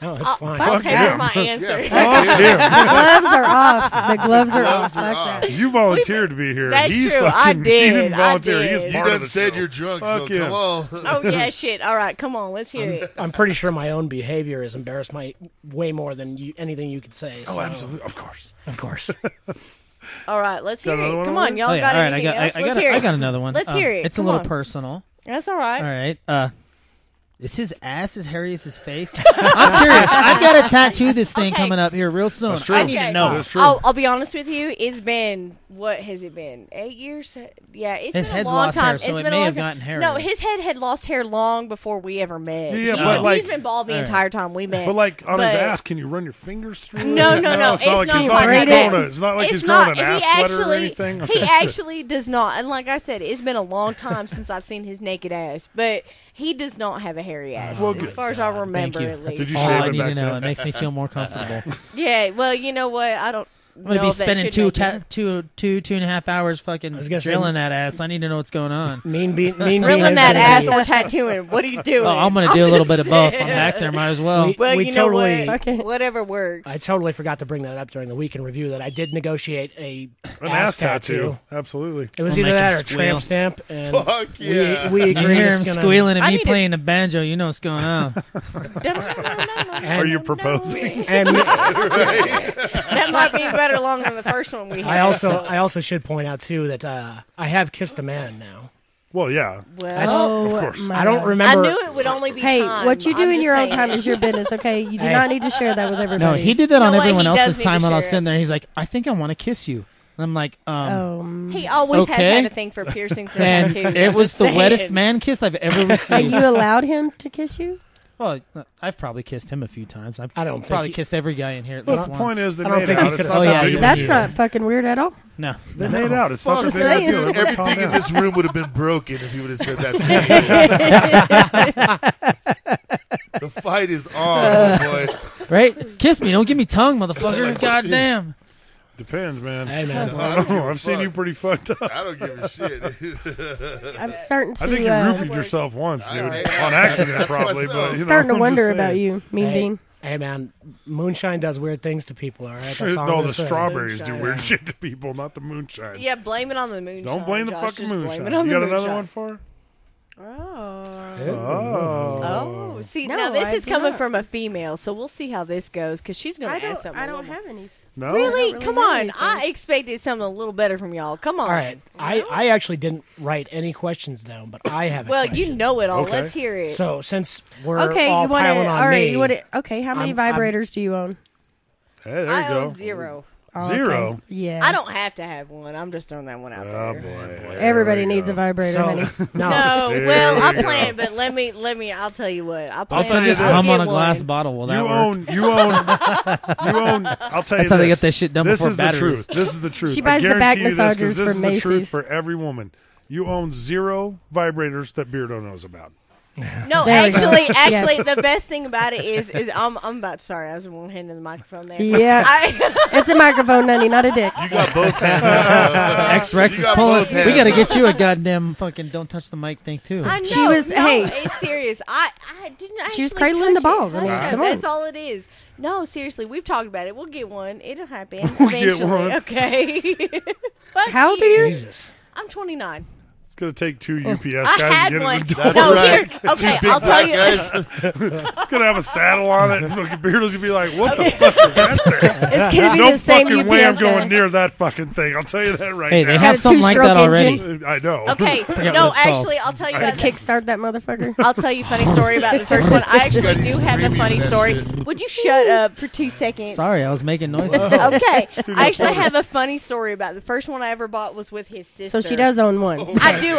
Speaker 9: No, it's fine.
Speaker 10: I'll
Speaker 8: Fuck
Speaker 10: take
Speaker 8: him.
Speaker 10: my answer.
Speaker 8: Fuck him.
Speaker 12: Gloves are off. The gloves are off.
Speaker 11: Gloves are
Speaker 12: Fuck
Speaker 11: off.
Speaker 12: that.
Speaker 8: You volunteered to be here.
Speaker 10: That's
Speaker 8: He's
Speaker 10: true. I
Speaker 8: fucking,
Speaker 10: did.
Speaker 8: He didn't
Speaker 10: I
Speaker 8: volunteer.
Speaker 10: did.
Speaker 8: He's
Speaker 11: You
Speaker 8: part of
Speaker 11: done
Speaker 8: the
Speaker 11: said
Speaker 8: show.
Speaker 11: you're drunk,
Speaker 8: Fuck
Speaker 11: so
Speaker 8: him.
Speaker 11: come on.
Speaker 10: Oh yeah, shit. All right, come on, let's hear it.
Speaker 9: I'm pretty sure my own behavior has embarrassed my way more than anything you could say.
Speaker 8: Oh,
Speaker 9: so-
Speaker 8: absolutely. Of course.
Speaker 9: Of course.
Speaker 10: All right, let's hear
Speaker 8: Got another
Speaker 10: it.
Speaker 8: one
Speaker 10: Come
Speaker 8: over
Speaker 10: on,
Speaker 8: there?
Speaker 10: y'all
Speaker 1: Oh, yeah.
Speaker 10: got
Speaker 1: All right,
Speaker 10: anything else? Let's hear
Speaker 1: I
Speaker 10: it.
Speaker 1: got another one.
Speaker 10: Let's hear it.
Speaker 1: It's a
Speaker 10: Come
Speaker 1: little
Speaker 10: on.
Speaker 1: personal.
Speaker 10: That's all right.
Speaker 1: All right. Is his ass as hairy as his face? I'm curious. I've got to tattoo this thing coming up here real soon. I need to know.
Speaker 10: That's true. I'll be honest with you. It's been, what has it been? 8 years? Yeah, it's
Speaker 1: his
Speaker 10: been
Speaker 1: head's
Speaker 10: a long
Speaker 1: lost
Speaker 10: time.
Speaker 1: hair, so it may have gotten hairy.
Speaker 10: No, his head had lost hair long before we ever met.
Speaker 8: Yeah, but like,
Speaker 10: he's been bald the entire time we met.
Speaker 8: But like on his ass, can you run your fingers through?
Speaker 10: No.
Speaker 8: It's not like he's growing an ass sweater or anything.
Speaker 10: He actually does not. And like I said, it's been a long time since I've seen his naked ass. But he does not have a hairy ass, as far as I remember, at least.
Speaker 1: Did you shave I need to know. It makes me feel more comfortable.
Speaker 10: Yeah, well, you know what? I don't.
Speaker 1: I'm gonna be spending 2.5 hours fucking drilling that ass. I need to know what's going on.
Speaker 10: Drilling that ass or tattooing. What are you doing?
Speaker 1: Oh, I'm gonna do a little bit of both. I'm back there. Might as well.
Speaker 10: Well, you know what? Whatever works.
Speaker 9: I totally forgot to bring that up during the weekend review that I did negotiate an
Speaker 8: ass tattoo. Absolutely.
Speaker 9: It was either that or a tramp stamp. And
Speaker 11: fuck yeah.
Speaker 9: We agreed.
Speaker 1: You hear him squealing and me playing the banjo. You know what's going on.
Speaker 8: Are you proposing?
Speaker 10: That might be better long than the first one we had.
Speaker 9: I also should point out too that I have kissed a man now.
Speaker 8: Well, yeah.
Speaker 10: Well,
Speaker 8: of course.
Speaker 9: I don't remember.
Speaker 10: I knew it would only be
Speaker 12: Hey,
Speaker 10: time.
Speaker 12: what you do
Speaker 10: I'm
Speaker 12: in
Speaker 10: just
Speaker 12: your own
Speaker 10: saying.
Speaker 12: time is your business, okay? You do not need to share that with everybody.
Speaker 1: No, he did that on
Speaker 10: You know what?
Speaker 1: everyone
Speaker 10: He does
Speaker 1: else's
Speaker 10: need
Speaker 1: time
Speaker 10: to
Speaker 1: when I was
Speaker 10: share
Speaker 1: sitting there. He's like, I think I want to kiss you. And I'm like,
Speaker 10: He always has
Speaker 1: okay.
Speaker 10: had a thing for piercings and
Speaker 1: And
Speaker 10: tattoos.
Speaker 1: it was the
Speaker 10: Saying.
Speaker 1: wettest man kiss I've ever received.
Speaker 12: And you allowed him to kiss you?
Speaker 1: Well, I've probably kissed him a few times.
Speaker 9: I don't
Speaker 1: probably
Speaker 9: think
Speaker 1: kissed every guy in here at
Speaker 8: Well,
Speaker 1: least
Speaker 8: the
Speaker 1: once.
Speaker 8: point is they
Speaker 9: I don't
Speaker 8: made
Speaker 9: think
Speaker 8: out.
Speaker 9: he
Speaker 8: It's
Speaker 9: could've
Speaker 8: not that big of a
Speaker 12: That's
Speaker 8: deal.
Speaker 12: not fucking weird at all.
Speaker 1: No.
Speaker 8: They made out. It's such a
Speaker 12: Just
Speaker 8: big
Speaker 12: saying.
Speaker 8: deal. Everybody calm
Speaker 11: Everything in
Speaker 8: down.
Speaker 11: this room would have been broken if he would have said that to me. The fight is on, boy.
Speaker 1: Right? Kiss me. Don't give me tongue, motherfucker. Goddamn.
Speaker 8: Depends, man.
Speaker 9: Hey, man.
Speaker 8: I don't know. I've seen you pretty fucked up.
Speaker 11: I don't give a shit.
Speaker 12: I'm starting to.
Speaker 8: I think you roofied yourself once, dude. On accident, probably. But
Speaker 12: starting to wonder about you, Mean Bean.
Speaker 9: Hey, man, moonshine does weird things to people, all right? That's all
Speaker 8: No,
Speaker 9: I'm
Speaker 8: the
Speaker 9: gonna say.
Speaker 8: strawberries do weird shit to people, not the moonshine.
Speaker 10: Yeah, blame it on the moonshine.
Speaker 8: Don't blame the
Speaker 10: Josh.
Speaker 8: fucking
Speaker 10: Just blame
Speaker 8: moonshine.
Speaker 10: it on
Speaker 8: You
Speaker 10: the
Speaker 8: got another
Speaker 10: moonshine.
Speaker 8: one for her?
Speaker 10: Oh, see,
Speaker 12: No,
Speaker 10: now this
Speaker 12: I
Speaker 10: is
Speaker 12: do
Speaker 10: coming
Speaker 12: not.
Speaker 10: from a female, so we'll see how this goes because she's going to ask something.
Speaker 12: I don't have any.
Speaker 8: No?
Speaker 10: Really?
Speaker 12: really
Speaker 10: Come
Speaker 12: have
Speaker 10: on.
Speaker 12: anything.
Speaker 10: I expected something a little better from y'all. Come on.
Speaker 9: All right. I actually didn't write any questions down, but I have a
Speaker 10: Well,
Speaker 9: question.
Speaker 10: you know it all.
Speaker 8: Okay.
Speaker 10: Let's hear it.
Speaker 9: So since we're
Speaker 12: Okay,
Speaker 9: all
Speaker 12: you want to?
Speaker 9: piling on
Speaker 12: All right,
Speaker 9: me,
Speaker 12: you want to? Okay, how many vibrators do you own?
Speaker 8: Hey, there you
Speaker 10: I
Speaker 8: go.
Speaker 10: own 0.
Speaker 12: Oh,
Speaker 8: Zero?
Speaker 12: okay. Yeah.
Speaker 10: I don't have to have one. I'm just throwing that one out
Speaker 8: Oh,
Speaker 10: there.
Speaker 8: boy.
Speaker 12: Everybody needs a vibrator,
Speaker 9: So,
Speaker 12: honey.
Speaker 10: No,
Speaker 8: There
Speaker 10: well, I
Speaker 8: you
Speaker 10: plan,
Speaker 8: go.
Speaker 10: but let me. I'll tell you what. I plan.
Speaker 8: I'll tell you
Speaker 1: Just
Speaker 8: this.
Speaker 1: hum on
Speaker 10: get
Speaker 1: a glass
Speaker 10: one.
Speaker 1: bottle. Will that
Speaker 8: You
Speaker 1: work?
Speaker 8: own. I'll tell you
Speaker 1: That's how they
Speaker 8: this.
Speaker 1: get that shit done
Speaker 8: This
Speaker 1: before
Speaker 8: is
Speaker 1: batteries.
Speaker 8: the truth. This is the truth.
Speaker 12: She buys
Speaker 8: I
Speaker 12: the back
Speaker 8: guarantee you this, 'cause
Speaker 12: massagers
Speaker 8: this is
Speaker 12: from
Speaker 8: the truth
Speaker 12: Macy's.
Speaker 8: for every woman. You own 0 vibrators that Beardo knows about.
Speaker 10: No,
Speaker 12: There we go.
Speaker 10: actually,
Speaker 12: Yes.
Speaker 10: the best thing about it is I'm about. Sorry, I was one hand in the microphone there.
Speaker 12: Yeah. It's a microphone, honey, not a dick.
Speaker 11: You got both hands.
Speaker 1: X-Rex
Speaker 11: You
Speaker 1: is
Speaker 11: got
Speaker 1: pulling.
Speaker 11: both hands.
Speaker 1: We got to get you a goddamn fucking don't touch the mic thing, too.
Speaker 10: I know.
Speaker 12: She was-
Speaker 10: no,
Speaker 12: hey.
Speaker 10: it's serious. I didn't actually
Speaker 12: She was cradling the
Speaker 10: touch
Speaker 12: balls.
Speaker 10: it.
Speaker 12: I mean,
Speaker 10: Hush,
Speaker 12: come on.
Speaker 10: That's all it is. No, seriously, we've talked about it. We'll get one. It'll happen
Speaker 8: We'll get
Speaker 10: eventually.
Speaker 8: one.
Speaker 10: Okay. Fuck
Speaker 12: How old are you?
Speaker 9: Jesus.
Speaker 10: I'm 29.
Speaker 8: It's going to take 2 UPS
Speaker 10: I
Speaker 8: guys
Speaker 10: had
Speaker 8: to get
Speaker 10: one.
Speaker 8: it in the door.
Speaker 11: That's
Speaker 10: No,
Speaker 11: right.
Speaker 10: here. Okay,
Speaker 11: Two big
Speaker 10: I'll tell
Speaker 11: black
Speaker 10: you.
Speaker 11: guys.
Speaker 8: It's going to have a saddle on it. And fucking Beardo's going to be like, what the fuck is that thing?
Speaker 12: It's going to be
Speaker 8: No
Speaker 12: the same
Speaker 8: fucking way I'm
Speaker 12: UPS guy.
Speaker 8: going near that fucking thing. I'll tell you that right
Speaker 1: Hey,
Speaker 8: now.
Speaker 1: they
Speaker 12: Had
Speaker 1: have
Speaker 12: a
Speaker 1: something like
Speaker 12: two-stroke
Speaker 1: that already.
Speaker 12: engine.
Speaker 8: I know.
Speaker 10: Okay,
Speaker 1: forget
Speaker 10: no,
Speaker 1: what it's called.
Speaker 10: actually, I'll tell you
Speaker 12: Gotta
Speaker 10: about
Speaker 12: kickstart that motherfucker.
Speaker 10: I'll tell you a funny story about the first one. I actually
Speaker 11: gotta
Speaker 10: do
Speaker 11: use
Speaker 10: have a
Speaker 11: premium
Speaker 10: funny
Speaker 11: that
Speaker 10: story.
Speaker 11: shit.
Speaker 10: Would you shut up for 2 seconds?
Speaker 1: Sorry, I was making noises.
Speaker 10: Okay,
Speaker 8: Studio
Speaker 10: I actually
Speaker 8: photo.
Speaker 10: have a funny story about the first one I ever bought was with his sister.
Speaker 12: So she does own one.
Speaker 10: I did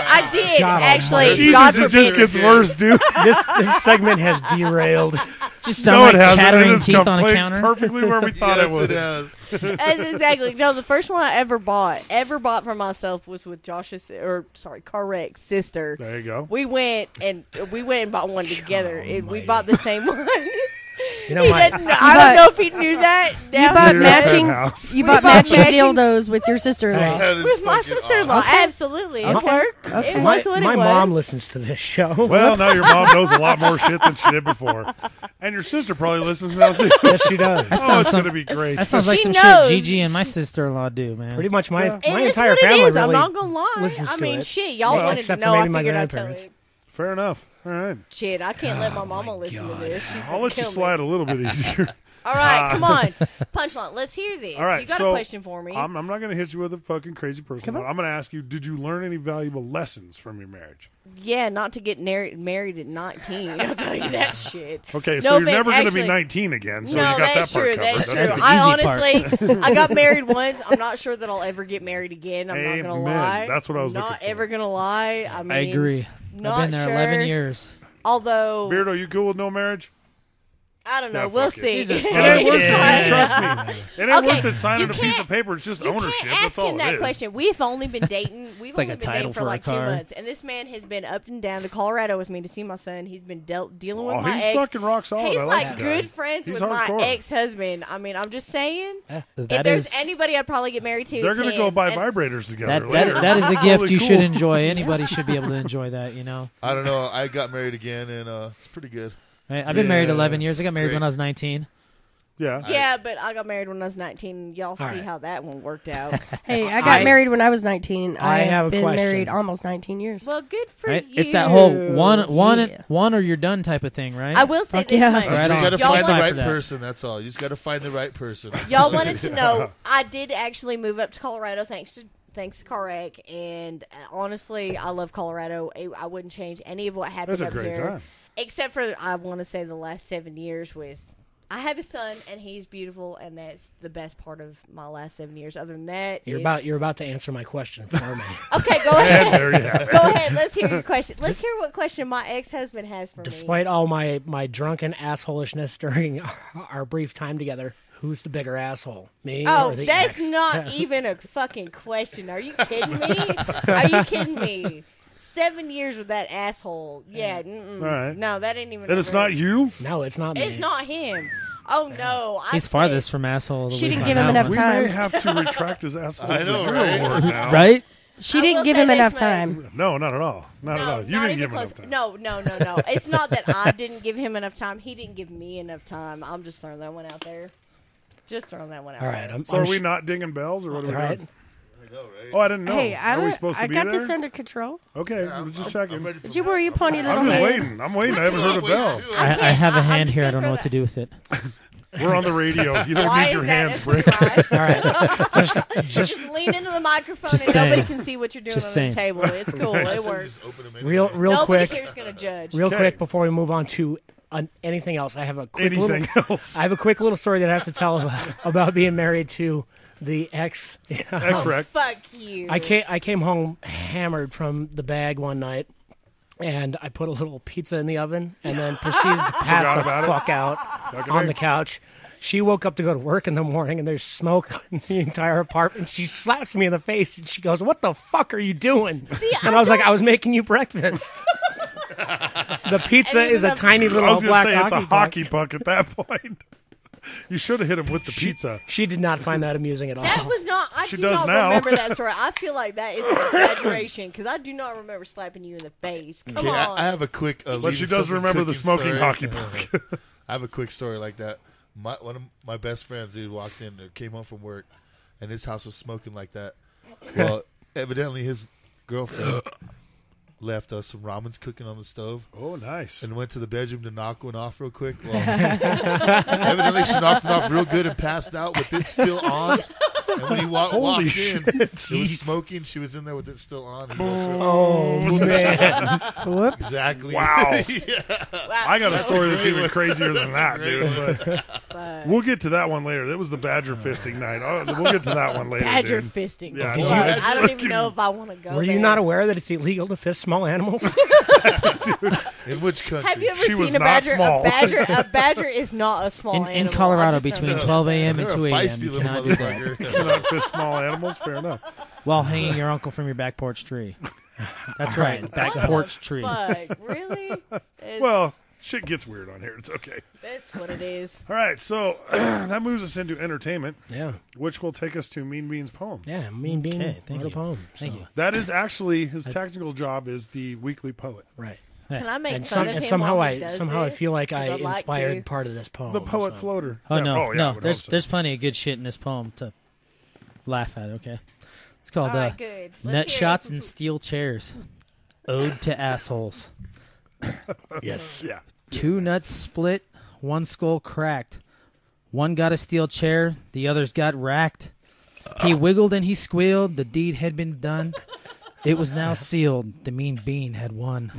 Speaker 9: God
Speaker 10: actually.
Speaker 8: Jesus,
Speaker 10: God
Speaker 8: it just
Speaker 10: forbid.
Speaker 8: gets worse, dude.
Speaker 9: This segment has derailed.
Speaker 1: Just
Speaker 8: No,
Speaker 1: sound
Speaker 8: it
Speaker 1: like
Speaker 8: hasn't.
Speaker 1: chattering
Speaker 8: It has
Speaker 1: teeth on a
Speaker 8: come
Speaker 1: counter.
Speaker 8: perfectly where we thought
Speaker 11: Yes,
Speaker 8: it would.
Speaker 11: it has.
Speaker 10: That's exactly. No, the first one I ever bought for myself was with Carreck's sister.
Speaker 8: There you go.
Speaker 10: We went and bought one together. And we
Speaker 9: almighty.
Speaker 10: bought the same one.
Speaker 9: You know,
Speaker 10: He
Speaker 9: my,
Speaker 10: didn't- I don't know if he knew that.
Speaker 12: You
Speaker 10: Now
Speaker 12: bought
Speaker 10: he
Speaker 8: Dude,
Speaker 10: does.
Speaker 8: that
Speaker 12: matching.
Speaker 8: house.
Speaker 12: You
Speaker 10: We
Speaker 12: bought
Speaker 10: bought
Speaker 12: matching
Speaker 10: matching-
Speaker 12: dildos with your sister-in-law.
Speaker 11: That is
Speaker 10: With my
Speaker 11: fucking
Speaker 10: sister-in-law.
Speaker 11: awesome.
Speaker 10: Absolutely. It
Speaker 12: Okay.
Speaker 10: worked.
Speaker 12: Okay.
Speaker 10: It
Speaker 9: my,
Speaker 10: was what
Speaker 9: my
Speaker 10: it was.
Speaker 9: mom listens to this show.
Speaker 8: Well, now your mom knows a lot more shit than she did before. And your sister probably listens now, too.
Speaker 9: Yes, she does.
Speaker 1: That
Speaker 8: Oh,
Speaker 1: sounds
Speaker 8: it's
Speaker 1: some-
Speaker 8: going to be great.
Speaker 1: That sounds like
Speaker 10: She
Speaker 1: some
Speaker 10: knows.
Speaker 1: shit Gigi and my sister-in-law do, man.
Speaker 9: Pretty much my
Speaker 10: And
Speaker 9: my
Speaker 10: it's
Speaker 9: entire
Speaker 10: what it
Speaker 9: family
Speaker 10: is.
Speaker 9: really
Speaker 10: I'm not gonna lie.
Speaker 9: listens
Speaker 10: I
Speaker 9: to
Speaker 10: mean,
Speaker 9: it.
Speaker 10: shit. Y'all
Speaker 9: Well,
Speaker 10: wanted to
Speaker 9: except
Speaker 10: know.
Speaker 9: for
Speaker 10: I
Speaker 9: maybe my
Speaker 10: figured I'd tell
Speaker 9: grandparents.
Speaker 10: you.
Speaker 8: Fair enough. All right.
Speaker 10: Shit, I can't let my mama listen to this. She's
Speaker 8: I'll
Speaker 10: gonna
Speaker 8: let you
Speaker 10: kill me.
Speaker 8: slide a little bit easier.
Speaker 10: All right, come on. Punchline. Let's hear this.
Speaker 8: All right,
Speaker 10: you got
Speaker 8: so
Speaker 10: a question for me.
Speaker 8: I'm not going to hit you with a fucking crazy person. I'm going to ask you, did you learn any valuable lessons from your marriage?
Speaker 10: Yeah, not to get married at 19. I'll tell you that shit.
Speaker 8: Okay, so you're never going to be 19 again, so
Speaker 10: no,
Speaker 8: you got that part
Speaker 10: true,
Speaker 8: covered.
Speaker 10: That's true.
Speaker 8: That's
Speaker 10: I honestly, I got married once. I'm not sure that I'll ever get married again. I'm not going to lie.
Speaker 8: That's what I was
Speaker 10: not
Speaker 8: looking for.
Speaker 10: ever going to lie. I mean,
Speaker 1: I agree.
Speaker 10: Not
Speaker 1: I've been there
Speaker 10: sure.
Speaker 1: 11 years.
Speaker 10: Although,
Speaker 8: Beardo, you cool with no marriage?
Speaker 10: I don't know.
Speaker 8: Yeah,
Speaker 10: we'll
Speaker 8: fuck it.
Speaker 10: see.
Speaker 8: It ain't worth it. Trust me. It ain't worth it signing a
Speaker 10: you
Speaker 8: piece of paper. It's just ownership.
Speaker 10: Ask
Speaker 8: That's all
Speaker 10: him
Speaker 8: it
Speaker 10: that
Speaker 8: is.
Speaker 10: question. We've only been dating. We've
Speaker 1: like
Speaker 10: only
Speaker 1: a
Speaker 10: been
Speaker 1: title
Speaker 10: dating for
Speaker 1: for a
Speaker 10: like 2
Speaker 1: car.
Speaker 10: months, and this man has been up and down to Colorado with me to see my son. He's been dealing with my
Speaker 8: he's
Speaker 10: ex.
Speaker 8: fucking rock solid.
Speaker 10: He's
Speaker 8: I like
Speaker 10: like
Speaker 8: that
Speaker 10: good
Speaker 8: guy.
Speaker 10: friends
Speaker 8: He's
Speaker 10: with
Speaker 8: hardcore.
Speaker 10: my ex-husband. I mean, I'm just saying.
Speaker 1: That
Speaker 10: If there's
Speaker 1: is-
Speaker 10: anybody I'd probably get married to,
Speaker 8: They're
Speaker 10: going to
Speaker 8: go buy vibrators together.
Speaker 1: that is a gift
Speaker 8: Totally
Speaker 1: you
Speaker 8: cool.
Speaker 1: should enjoy. Anybody should be able to enjoy that, you know.
Speaker 11: I don't know. I got married again, and it's pretty good.
Speaker 1: Right? I've been married
Speaker 8: Yeah.
Speaker 1: 11 years. I got married
Speaker 11: Great.
Speaker 1: when I was 19.
Speaker 8: Yeah.
Speaker 10: Yeah, but I got married when I was 19. Y'all see
Speaker 1: right.
Speaker 10: how that one worked out.
Speaker 12: Hey, I got married when I was 19.
Speaker 1: I have a
Speaker 12: been
Speaker 1: question.
Speaker 12: married almost 19 years.
Speaker 10: Well, good for
Speaker 1: Right?
Speaker 10: you.
Speaker 1: It's that whole one
Speaker 12: Yeah.
Speaker 1: or you're done type of thing, right?
Speaker 10: I will say
Speaker 12: Fuck
Speaker 10: this
Speaker 12: yeah.
Speaker 10: much.
Speaker 11: You
Speaker 1: Right
Speaker 11: just
Speaker 1: on.
Speaker 11: got to
Speaker 10: Y'all
Speaker 11: find the
Speaker 10: want-
Speaker 11: right
Speaker 1: for that.
Speaker 11: person. That's all. You just got to find the right person. That's
Speaker 10: Y'all
Speaker 11: all
Speaker 10: wanted
Speaker 11: it
Speaker 10: to
Speaker 11: is.
Speaker 10: know, I did actually move up to Colorado thanks to Carrack, and honestly, I love Colorado. I wouldn't change any of what happened
Speaker 8: That's a
Speaker 10: up
Speaker 8: great
Speaker 10: here,
Speaker 8: time.
Speaker 10: except for I want to say the last 7 years was. I have a son, and he's beautiful, and that's the best part of my last 7 years. Other than that,
Speaker 9: You're about to answer my question for me.
Speaker 10: Okay, go ahead.
Speaker 8: And there you have it.
Speaker 10: Go ahead. Let's hear your question. Let's hear what question my ex-husband has for me.
Speaker 9: Despite all my drunken assholishness during our brief time together, who's the bigger asshole, me
Speaker 10: Oh,
Speaker 9: or the
Speaker 10: that's
Speaker 9: ex?
Speaker 10: not even a fucking question. Are you kidding me? Are you kidding me? 7 years with that asshole. Yeah.
Speaker 8: All right.
Speaker 10: No, that ain't even.
Speaker 8: And it's not you?
Speaker 9: No, it's not me.
Speaker 10: It's not him. Oh no.
Speaker 1: He's farthest from asshole. of the
Speaker 12: She
Speaker 1: week
Speaker 12: didn't
Speaker 1: on
Speaker 12: give him
Speaker 1: that
Speaker 12: enough
Speaker 1: one.
Speaker 8: We
Speaker 12: time.
Speaker 8: may have to retract his asshole.
Speaker 11: I know,
Speaker 8: Real
Speaker 11: right?
Speaker 8: award now.
Speaker 1: Right?
Speaker 12: She
Speaker 10: I
Speaker 12: didn't
Speaker 10: will
Speaker 12: give
Speaker 10: say
Speaker 12: him
Speaker 10: this
Speaker 12: enough
Speaker 10: much.
Speaker 12: time.
Speaker 8: No, not at all. Not at
Speaker 10: No,
Speaker 8: all. You
Speaker 10: not
Speaker 8: didn't
Speaker 10: even
Speaker 8: give him
Speaker 10: close.
Speaker 8: enough time.
Speaker 10: No. It's not that I didn't give him enough time. He didn't give me enough time. I'm just throwing that one out there. Just throwing that one out
Speaker 9: All right,
Speaker 10: there.
Speaker 8: So are we not dinging bells or what are we
Speaker 9: All right.
Speaker 8: doing?
Speaker 11: I know, right?
Speaker 8: Oh, I didn't know.
Speaker 12: Hey,
Speaker 8: are we supposed to be
Speaker 12: got
Speaker 8: there?
Speaker 12: this under control.
Speaker 8: Okay,
Speaker 11: Yeah,
Speaker 8: I'm just
Speaker 11: I'm
Speaker 8: checking.
Speaker 11: ready for
Speaker 12: Did you wear your pony little
Speaker 8: I'm just
Speaker 12: man?
Speaker 8: waiting. I'm waiting. I haven't heard a bell.
Speaker 1: I have a
Speaker 10: I'm
Speaker 1: hand
Speaker 10: just
Speaker 1: here. I
Speaker 10: gonna
Speaker 1: don't know
Speaker 10: throw
Speaker 1: what to do with it.
Speaker 8: We're on the radio. You don't
Speaker 10: Why
Speaker 8: need your
Speaker 10: is that
Speaker 8: hands,
Speaker 10: a
Speaker 8: Brick.
Speaker 10: surprise?
Speaker 9: All right.
Speaker 10: Just lean into the microphone
Speaker 1: Just
Speaker 10: and nobody
Speaker 1: saying.
Speaker 10: can see what you're doing
Speaker 1: Just
Speaker 10: on
Speaker 1: saying.
Speaker 10: the table. It's cool. It
Speaker 11: Just
Speaker 10: works.
Speaker 11: open them
Speaker 9: Real
Speaker 10: Nobody
Speaker 9: quick.
Speaker 10: here's gonna judge.
Speaker 9: Real
Speaker 8: Okay.
Speaker 9: quick before we move on to anything else, I have a quick
Speaker 8: Anything
Speaker 9: little,
Speaker 8: else?
Speaker 9: I have a quick little story that I have to tell about being married to the ex.
Speaker 8: X-Rec.
Speaker 10: Fuck you.
Speaker 9: I came home hammered from the bag one night, and I put a little pizza in the oven, and then proceeded to pass
Speaker 8: Forgot
Speaker 9: the
Speaker 8: about it.
Speaker 9: fuck out
Speaker 8: Fucking
Speaker 9: on
Speaker 8: A.
Speaker 9: the couch. She woke up to go to work in the morning, and there's smoke in the entire apartment. She slaps me in the face, and she goes, "What the fuck are you doing?" And I was like, "I was making you breakfast." The pizza is a tiny little
Speaker 8: I was going
Speaker 9: black
Speaker 8: to say it's a
Speaker 9: puck.
Speaker 8: hockey puck at that point. You should have hit him with the pizza.
Speaker 9: She did not find that amusing at all.
Speaker 10: That was not. I
Speaker 8: She
Speaker 10: do
Speaker 8: does
Speaker 10: not
Speaker 8: now.
Speaker 10: remember that story. I feel like that is an exaggeration because I do not remember slapping you in the face. Come
Speaker 11: Okay,
Speaker 10: on.
Speaker 11: I have a quick.
Speaker 8: But she does remember the smoking hockey puck.
Speaker 11: I have a quick story like that. One of my best friends, dude, walked in, came home from work, and his house was smoking like that. Well, evidently his girlfriend left us some ramen's cooking on the stove.
Speaker 8: Oh, nice.
Speaker 11: And went to the bedroom to knock one off real quick. Well, evidently she knocked it off real good and passed out with it still on. And when he walked in, it was smoking. She was in there with it still on.
Speaker 9: Oh, man.
Speaker 12: Whoops.
Speaker 11: Exactly.
Speaker 8: Wow.
Speaker 11: Yeah.
Speaker 8: I got a story that's even crazier than that,
Speaker 11: That's a great
Speaker 8: dude. But we'll get to that one later. That was the badger fisting night. We'll get to that one later.
Speaker 10: Badger
Speaker 8: dude.
Speaker 10: fisting.
Speaker 8: Yeah,
Speaker 10: Boy,
Speaker 8: it's
Speaker 10: I don't
Speaker 8: fucking-
Speaker 10: even know if I want to go.
Speaker 9: Were you
Speaker 10: there.
Speaker 9: not aware that it's illegal to fist small animals?
Speaker 11: In which country?
Speaker 10: Have you ever
Speaker 8: She was
Speaker 10: seen a
Speaker 8: not
Speaker 10: badger?
Speaker 8: small.
Speaker 10: A badger is not a small
Speaker 1: In
Speaker 10: animal.
Speaker 1: Colorado,
Speaker 10: I'm just
Speaker 1: between
Speaker 10: telling
Speaker 1: 12 a.m. and
Speaker 11: They're a
Speaker 1: 2 a.m.,
Speaker 11: feisty
Speaker 1: you
Speaker 11: little
Speaker 1: cannot do that
Speaker 11: motherfucker.
Speaker 8: Cannot fist small animals. Fair enough.
Speaker 1: while hanging your uncle from your back porch tree. That's right, back porch tree.
Speaker 10: Fuck, really? It's-
Speaker 8: Well, shit gets weird on here. It's okay.
Speaker 10: that's what it is.
Speaker 8: All right, so that moves us into entertainment,
Speaker 9: Yeah.
Speaker 8: which will take us to Mean Bean's poem.
Speaker 9: Yeah, Mean Bean
Speaker 1: Okay, thank
Speaker 9: wrote a
Speaker 1: you.
Speaker 9: poem.
Speaker 1: Thank
Speaker 9: so-
Speaker 1: you.
Speaker 8: That is actually his technical job is the weekly poet.
Speaker 9: Right.
Speaker 10: Can I make
Speaker 9: And,
Speaker 10: fun of him
Speaker 9: somehow
Speaker 10: while he
Speaker 9: I
Speaker 10: does
Speaker 9: somehow I
Speaker 10: this?
Speaker 9: feel like
Speaker 10: 'Cause
Speaker 9: I
Speaker 10: I'd like
Speaker 9: inspired
Speaker 10: to.
Speaker 9: part of this poem.
Speaker 8: The poet
Speaker 9: so.
Speaker 8: floater.
Speaker 1: Oh,
Speaker 8: Yeah.
Speaker 1: no,
Speaker 8: yeah, I
Speaker 1: no.
Speaker 8: would
Speaker 1: There's
Speaker 8: hope so.
Speaker 1: there's plenty of good shit in this poem to laugh at, okay? It's called
Speaker 10: All right, good. Let's
Speaker 1: Nut
Speaker 10: hear
Speaker 1: Shots
Speaker 10: it.
Speaker 1: and Steel Chairs. Ode to Assholes.
Speaker 9: Yes.
Speaker 8: Yeah.
Speaker 1: 2 nuts split, 1 skull cracked. One got a steel chair, the others got racked. He wiggled and he squealed, the deed had been done. It was now sealed, the mean bean had won.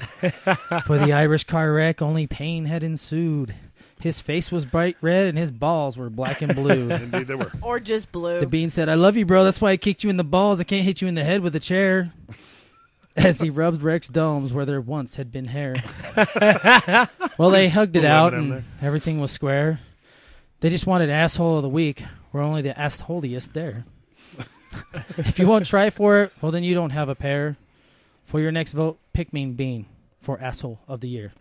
Speaker 1: For the Irish car wreck, only pain had ensued. His face was bright red and his balls were black and blue.
Speaker 8: Indeed they were.
Speaker 10: Or just blue.
Speaker 1: The bean said, I love you, bro. That's why I kicked you in the balls. I can't hit you in the head with a chair. As he rubbed Rex's domes where there once had been hair. Well, they hugged it out and everything was square. They just wanted asshole of the week. We're only the assholiest there. If you won't try for it, well, then you don't have a pair. For your next vote, pick Mean Bean for asshole of the year.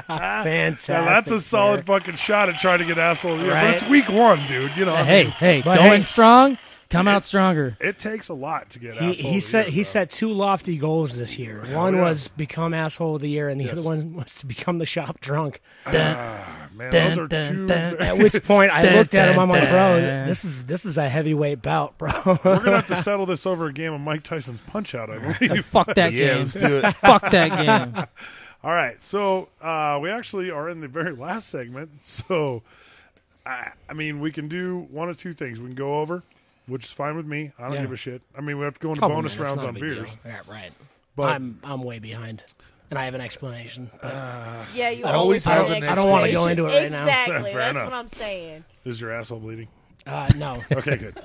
Speaker 9: Fantastic.
Speaker 8: Now, that's a solid fucking shot at trying to get asshole of the year. But it's week 1, dude. You know.
Speaker 1: Hey, going strong, come out stronger.
Speaker 8: It takes a lot to get asshole.
Speaker 9: He set 2 lofty goals this year. One was become asshole of the year, and the other one was to become the shop drunk.
Speaker 8: Man, those are two.
Speaker 9: At which point I looked at him. I'm like, bro, this is a heavyweight bout, bro.
Speaker 8: We're gonna have to settle this over a game of Mike Tyson's Punch Out, I believe.
Speaker 1: Fuck that game.
Speaker 11: Let's do it.
Speaker 1: Fuck that game.
Speaker 8: All right, so we actually are in the very last segment. So, I mean, we can do one of two things. We can go over, which is fine with me. I don't give a shit. I mean, we have to go into bonus rounds on beers.
Speaker 9: Yeah, right.
Speaker 8: But
Speaker 9: I'm way behind, and I have an explanation.
Speaker 10: Yeah, you
Speaker 11: I always have an
Speaker 9: I don't want to go into it right now.
Speaker 10: Exactly.
Speaker 8: Fair
Speaker 10: That's
Speaker 8: enough.
Speaker 10: what I'm saying.
Speaker 8: Is your asshole bleeding?
Speaker 9: No.
Speaker 8: Okay, good.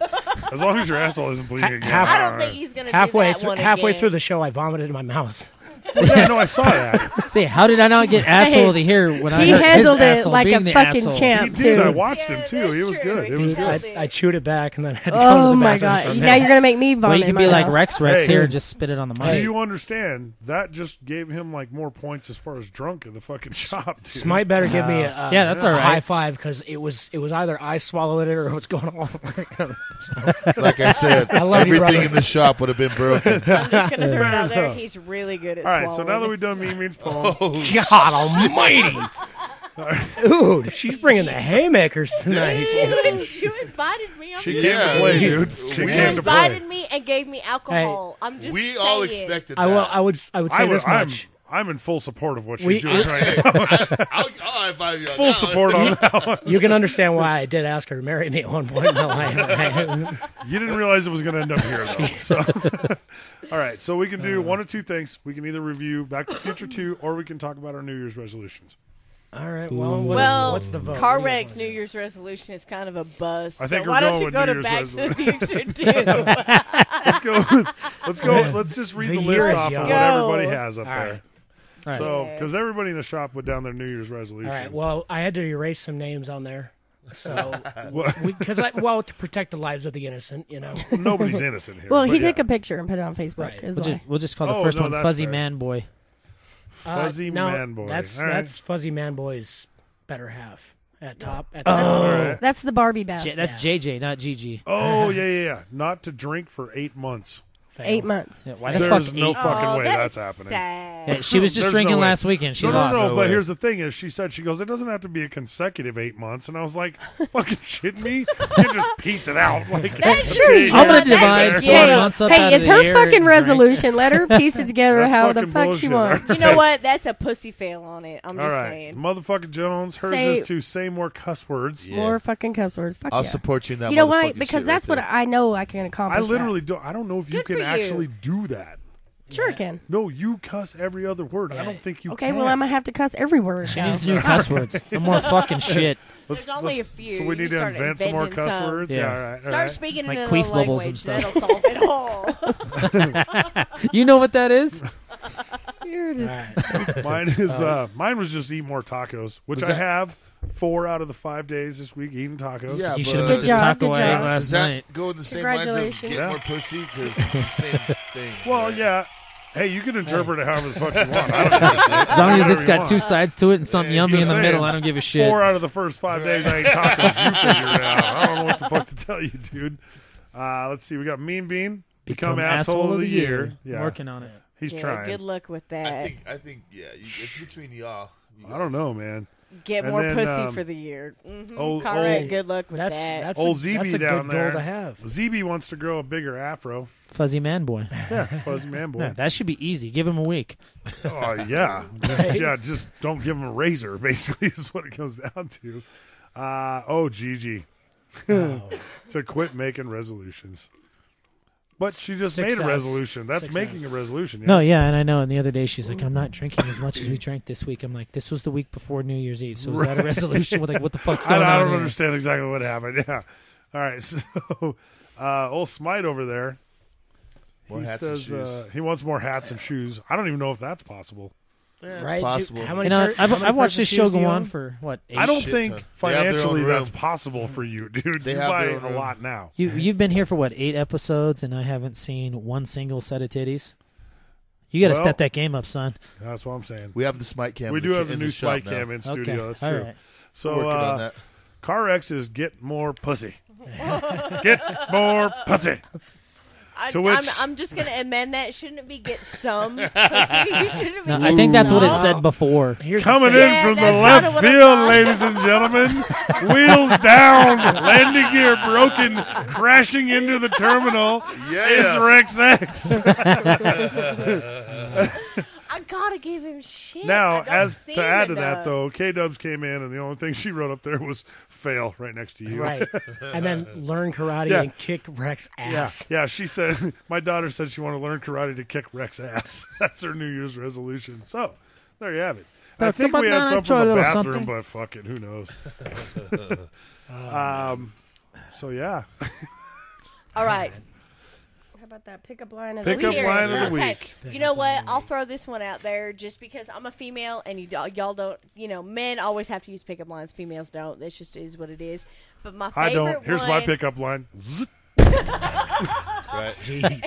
Speaker 8: As long as your asshole isn't bleeding again.
Speaker 10: I don't think he's going to do that one
Speaker 9: halfway
Speaker 10: again.
Speaker 9: through the show, I vomited in my mouth.
Speaker 8: Yeah, no, I saw that.
Speaker 1: See, how did I not get asshole of the year when I
Speaker 12: He
Speaker 1: heard
Speaker 12: handled
Speaker 1: his
Speaker 12: it
Speaker 1: asshole
Speaker 12: like
Speaker 1: being
Speaker 12: a
Speaker 1: the
Speaker 12: fucking
Speaker 1: asshole?
Speaker 12: champ.
Speaker 8: He did.
Speaker 12: Too.
Speaker 8: I watched him too. It was good. It was good.
Speaker 9: I chewed it back and then had to go to
Speaker 12: Oh
Speaker 9: the
Speaker 12: my
Speaker 9: bathroom
Speaker 12: god!
Speaker 9: from
Speaker 12: Now
Speaker 9: there.
Speaker 12: you're gonna make me
Speaker 1: Well,
Speaker 12: vomit.
Speaker 1: you
Speaker 12: in
Speaker 1: can
Speaker 12: my
Speaker 1: be like
Speaker 12: mouth.
Speaker 1: Rex
Speaker 8: Hey.
Speaker 1: here and just spit it on the
Speaker 8: Do
Speaker 1: mic.
Speaker 8: you understand? That just gave him like more points as far as drunk in the fucking shop, dude.
Speaker 9: Smite better give me a,
Speaker 1: Yeah, that's all right.
Speaker 9: high five because it was either I swallowed it or it was going all over.
Speaker 11: Like I said,
Speaker 9: I love you,
Speaker 11: everything
Speaker 9: brother.
Speaker 11: in the shop would have been broken.
Speaker 10: I'm just going to throw it out there. He's really good at
Speaker 8: All right, so
Speaker 10: swallowing.
Speaker 8: now that we've done Mean Bean's poem,
Speaker 9: God almighty. Dude, she's bringing the haymakers tonight.
Speaker 10: You invited me.
Speaker 8: she came to play, dude. She
Speaker 11: We
Speaker 8: came to play.
Speaker 10: invited me and gave me alcohol. I'm just
Speaker 11: We
Speaker 10: saying.
Speaker 11: all expected that.
Speaker 9: I would say this much.
Speaker 8: I'm in full support of what she's
Speaker 9: We-
Speaker 8: doing right now.
Speaker 11: I'll high-five you on
Speaker 8: Full
Speaker 11: that
Speaker 8: support
Speaker 11: one.
Speaker 8: on that one.
Speaker 9: You can understand why I did ask her to marry me at one point in my life.
Speaker 8: You didn't realize it was going to end up here, though. So. All right, so we can do one of two things. We can either review Back to the Future 2, or we can talk about our New Year's resolutions.
Speaker 9: All right, well, what's the vote?
Speaker 10: Car
Speaker 9: What do you guys
Speaker 10: wreck's
Speaker 9: wanna
Speaker 10: New
Speaker 9: do?
Speaker 10: Year's resolution is kind of a buzz.
Speaker 8: I think
Speaker 10: so
Speaker 8: we're
Speaker 10: why don't
Speaker 8: going
Speaker 10: you
Speaker 8: with
Speaker 10: go
Speaker 8: New
Speaker 10: to
Speaker 8: Year's
Speaker 10: Back to the Future too?
Speaker 8: Let's go. Let's just read the
Speaker 9: The
Speaker 8: list
Speaker 9: year is
Speaker 8: off of
Speaker 9: young.
Speaker 8: what
Speaker 10: Go.
Speaker 8: everybody has up
Speaker 9: All
Speaker 8: there.
Speaker 9: right.
Speaker 1: Right.
Speaker 8: So, because everybody in the shop put down their New Year's resolution.
Speaker 9: All right, well, I had to erase some names on there. So,
Speaker 8: What?
Speaker 9: because to protect the lives of the innocent, you know.
Speaker 8: Nobody's innocent here.
Speaker 12: Well,
Speaker 8: but
Speaker 12: he
Speaker 8: yeah.
Speaker 12: took a picture and put it on Facebook.
Speaker 9: Right.
Speaker 12: Is
Speaker 1: We'll
Speaker 12: why.
Speaker 1: just call the
Speaker 8: Oh,
Speaker 1: first
Speaker 8: no,
Speaker 1: one
Speaker 8: that's
Speaker 1: Fuzzy
Speaker 8: fair.
Speaker 1: Man Boy.
Speaker 8: Fuzzy
Speaker 9: no,
Speaker 8: Man Boy.
Speaker 9: That's
Speaker 8: All right.
Speaker 9: that's Fuzzy Man Boy's better half at top. At
Speaker 1: Oh.
Speaker 9: the top.
Speaker 8: All right.
Speaker 12: That's the Barbie bath.
Speaker 1: That's JJ, not GG.
Speaker 8: Oh, yeah. Not to drink for 8 months.
Speaker 12: 8 months.
Speaker 1: Yeah, why the
Speaker 8: There's
Speaker 1: fuck
Speaker 8: no
Speaker 1: eight?
Speaker 8: fucking way
Speaker 10: that's
Speaker 8: that's happening.
Speaker 10: sad.
Speaker 1: Yeah, she was just
Speaker 8: There's
Speaker 1: drinking
Speaker 8: no way.
Speaker 1: last weekend. She
Speaker 8: No,
Speaker 1: lost.
Speaker 8: no,
Speaker 11: No
Speaker 8: but
Speaker 11: way.
Speaker 8: here's the thing is she goes, it doesn't have to be a consecutive 8 months. And I was like, fucking shitting me? You just piece it out. Like,
Speaker 10: That's
Speaker 8: a
Speaker 10: true.
Speaker 8: day
Speaker 1: I'm gonna
Speaker 8: here,
Speaker 1: divide
Speaker 8: there.
Speaker 1: 4
Speaker 12: Hey,
Speaker 1: months up out
Speaker 12: Hey,
Speaker 1: of
Speaker 12: it's
Speaker 1: the
Speaker 12: her
Speaker 1: year
Speaker 12: fucking
Speaker 1: and drink.
Speaker 12: resolution. Let her piece it together
Speaker 8: That's
Speaker 12: how the
Speaker 8: fucking
Speaker 12: fuck she
Speaker 8: bullshit.
Speaker 12: wants.
Speaker 10: You know what? That's a pussy fail on it. I'm
Speaker 8: All
Speaker 10: just
Speaker 8: right.
Speaker 10: saying.
Speaker 8: Motherfucking Jones, hers
Speaker 12: Say-
Speaker 8: is to say more cuss words.
Speaker 11: Yeah.
Speaker 12: More fucking cuss words. Fuck
Speaker 11: I'll
Speaker 12: yeah.
Speaker 11: support you in that.
Speaker 12: You know why?
Speaker 11: motherfucking
Speaker 12: Because
Speaker 11: shit
Speaker 12: that's
Speaker 11: right
Speaker 12: what I know I can
Speaker 8: I
Speaker 12: accomplish.
Speaker 8: literally I don't know if you
Speaker 10: Good
Speaker 8: can
Speaker 10: for you.
Speaker 8: actually do that.
Speaker 12: Sure can.
Speaker 8: No, you cuss every other word. I don't think you
Speaker 12: Okay,
Speaker 8: can.
Speaker 12: well, I'm going to have to cuss every word.
Speaker 1: She
Speaker 12: now.
Speaker 1: needs new cuss words. No more fucking shit.
Speaker 10: There's only a few.
Speaker 8: So we
Speaker 10: You
Speaker 8: need to
Speaker 10: start
Speaker 8: invent some more
Speaker 10: inventing
Speaker 8: cuss
Speaker 10: some.
Speaker 8: words?
Speaker 1: Yeah.
Speaker 8: Yeah, all right. all
Speaker 10: Start
Speaker 8: right.
Speaker 10: speaking
Speaker 1: Like
Speaker 10: in
Speaker 1: queef
Speaker 10: another
Speaker 1: bubbles
Speaker 10: language.
Speaker 1: and
Speaker 10: That'll solve it all.
Speaker 1: You know what that is?
Speaker 12: You're just...
Speaker 9: All right.
Speaker 8: Mine is mine was just eat more tacos, which
Speaker 11: Was
Speaker 8: I
Speaker 11: that-
Speaker 8: have 4 out of the 5 days this week eating tacos.
Speaker 11: Yeah,
Speaker 1: You
Speaker 11: but
Speaker 1: should have
Speaker 12: Good
Speaker 1: put this
Speaker 12: job,
Speaker 1: taco
Speaker 12: good
Speaker 1: I ate
Speaker 12: job.
Speaker 1: last
Speaker 11: Does that
Speaker 1: night.
Speaker 11: go in the same lines of
Speaker 12: Congratulations.
Speaker 11: get
Speaker 8: Yeah.
Speaker 11: more pussy? Because it's the same thing.
Speaker 8: Well,
Speaker 11: right?
Speaker 8: yeah. Hey, you can interpret it however the fuck you want. I don't give a shit.
Speaker 1: As long as
Speaker 8: Whatever
Speaker 1: it's
Speaker 8: you
Speaker 1: got
Speaker 8: want.
Speaker 1: 2 sides to it and something
Speaker 11: Yeah,
Speaker 1: yummy
Speaker 8: just
Speaker 1: in the
Speaker 8: saying.
Speaker 1: middle, I don't give a shit.
Speaker 8: 4 out of the first 5 days I ate tacos. You figure it out. I don't know what the fuck to tell you, dude. Let's see. We got Mean Bean. Become asshole of the year. Yeah.
Speaker 1: Working on it.
Speaker 8: He's
Speaker 10: Yeah,
Speaker 8: trying.
Speaker 10: good luck with
Speaker 11: I
Speaker 10: that.
Speaker 11: think, it's between y'all. You
Speaker 8: I don't
Speaker 11: guys.
Speaker 8: know, man.
Speaker 10: Get
Speaker 8: and
Speaker 10: more
Speaker 8: then,
Speaker 10: pussy for the year.
Speaker 8: old-
Speaker 10: Conrad,
Speaker 8: old-
Speaker 10: good luck with that.
Speaker 9: That's
Speaker 8: Old
Speaker 9: a,
Speaker 8: ZB
Speaker 9: that's a
Speaker 8: down
Speaker 9: good
Speaker 8: there.
Speaker 9: goal to have.
Speaker 8: ZB wants to grow a bigger afro.
Speaker 1: Fuzzy Man Boy.
Speaker 8: Yeah, fuzzy man boy.
Speaker 1: Yeah, that should be easy. Give him a week.
Speaker 8: Oh yeah, just don't give him a razor. Basically, is what it comes down to. Gigi. To quit making resolutions. But she just made a resolution. That's making a resolution. Yes.
Speaker 1: No, yeah, and I know. And the other day she's like, I'm not drinking as much as we drank this week. I'm like, this was the week before New Year's Eve. So is that a resolution? Like, what the fuck's going on?
Speaker 8: I don't understand exactly what happened. Yeah. All right. So, old Smite over there.
Speaker 11: More hats
Speaker 8: says
Speaker 11: and shoes.
Speaker 8: He wants more hats and shoes. I don't even know if that's possible.
Speaker 11: Yeah, it's possible.
Speaker 1: I've watched this show go on for what?
Speaker 8: I don't think financially that's possible for you, dude.
Speaker 11: They
Speaker 8: you
Speaker 11: have
Speaker 8: buy
Speaker 11: their own
Speaker 8: a
Speaker 11: room.
Speaker 8: lot now.
Speaker 1: You've been here for what, 8 episodes, and I haven't seen one single set of titties. You got to step that game up, son.
Speaker 8: That's what I'm saying.
Speaker 11: We have the Smite cam.
Speaker 8: We do have the new
Speaker 11: Smite
Speaker 8: Smite cam in studio.
Speaker 1: Okay.
Speaker 8: That's
Speaker 1: All
Speaker 8: true.
Speaker 1: right.
Speaker 8: So
Speaker 11: Working on that.
Speaker 8: CarX is get more pussy. Get more pussy.
Speaker 10: I'm just going to amend that. Shouldn't it be get some pussy? Shouldn't it be
Speaker 1: I think that's what it said before.
Speaker 8: Coming in from the left field, ladies and gentlemen. Wheels down. Landing gear broken. Crashing into the terminal. Is Rex X.
Speaker 10: I gotta give him shit.
Speaker 8: Now, as to add to that, though, K-Dubs came in, and the only thing she wrote up there was fail right next to you.
Speaker 9: Right. And then learn karate and kick Rex ass.
Speaker 8: Yeah, she said, my daughter said she wanted to learn karate to kick Rex ass. That's her New Year's resolution. So, there you have it. I think we had some from the bathroom, but fuck it, who knows? So, yeah.
Speaker 10: All right.
Speaker 12: How about that pickup line of
Speaker 8: Pickup line of the week.
Speaker 10: You know what? I'll throw this one out there just because I'm a female and y'all don't, men always have to use pickup lines. Females don't. This just is what it is. But my favorite
Speaker 8: I don't. Here's
Speaker 10: one,
Speaker 8: my pickup line. Zzz.
Speaker 11: Right.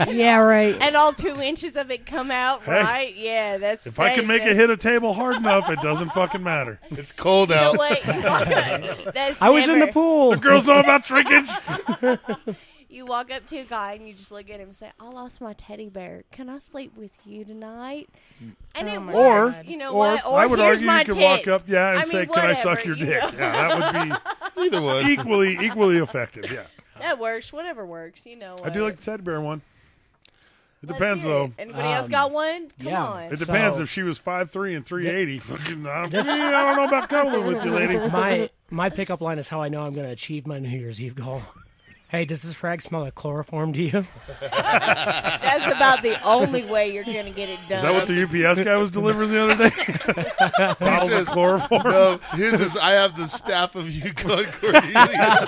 Speaker 12: Yeah, right.
Speaker 10: And all 2 inches of it come out,
Speaker 8: Hey,
Speaker 10: right? Yeah, that's.
Speaker 8: If I can make it hit a table hard enough, it doesn't fucking matter.
Speaker 11: It's cold out.
Speaker 10: I
Speaker 9: was in the pool.
Speaker 8: The girls know about shrinkage.
Speaker 10: You walk up to a guy and you just look at him and say, I lost my teddy bear. Can I sleep with you tonight? And it works. You know what? Or
Speaker 8: I would
Speaker 10: here's
Speaker 8: argue
Speaker 10: my
Speaker 8: you could
Speaker 10: tits.
Speaker 8: walk up, and say, "Can I suck
Speaker 10: whatever,
Speaker 8: your
Speaker 10: you
Speaker 8: dick?"
Speaker 10: know?
Speaker 8: Yeah, that would be
Speaker 11: Either one.
Speaker 8: equally effective. Yeah,
Speaker 10: that works. Whatever works. You know what?
Speaker 8: I do like the teddy bear one. It
Speaker 10: Let's
Speaker 8: depends,
Speaker 10: hear it.
Speaker 8: though.
Speaker 10: Anybody else got one? Come on.
Speaker 8: It depends if she was 5'3" and 380. Fucking, I don't know about cuddling with you, lady.
Speaker 9: My pickup line is how I know I'm going to achieve my New Year's Eve goal. Hey, does this rag smell like chloroform to you?
Speaker 10: That's about the only way you're going to get it done.
Speaker 8: Is that what the UPS guy was delivering the other day? Bottles of chloroform?
Speaker 11: No, his is, I have the staff of Yukon Cornelius.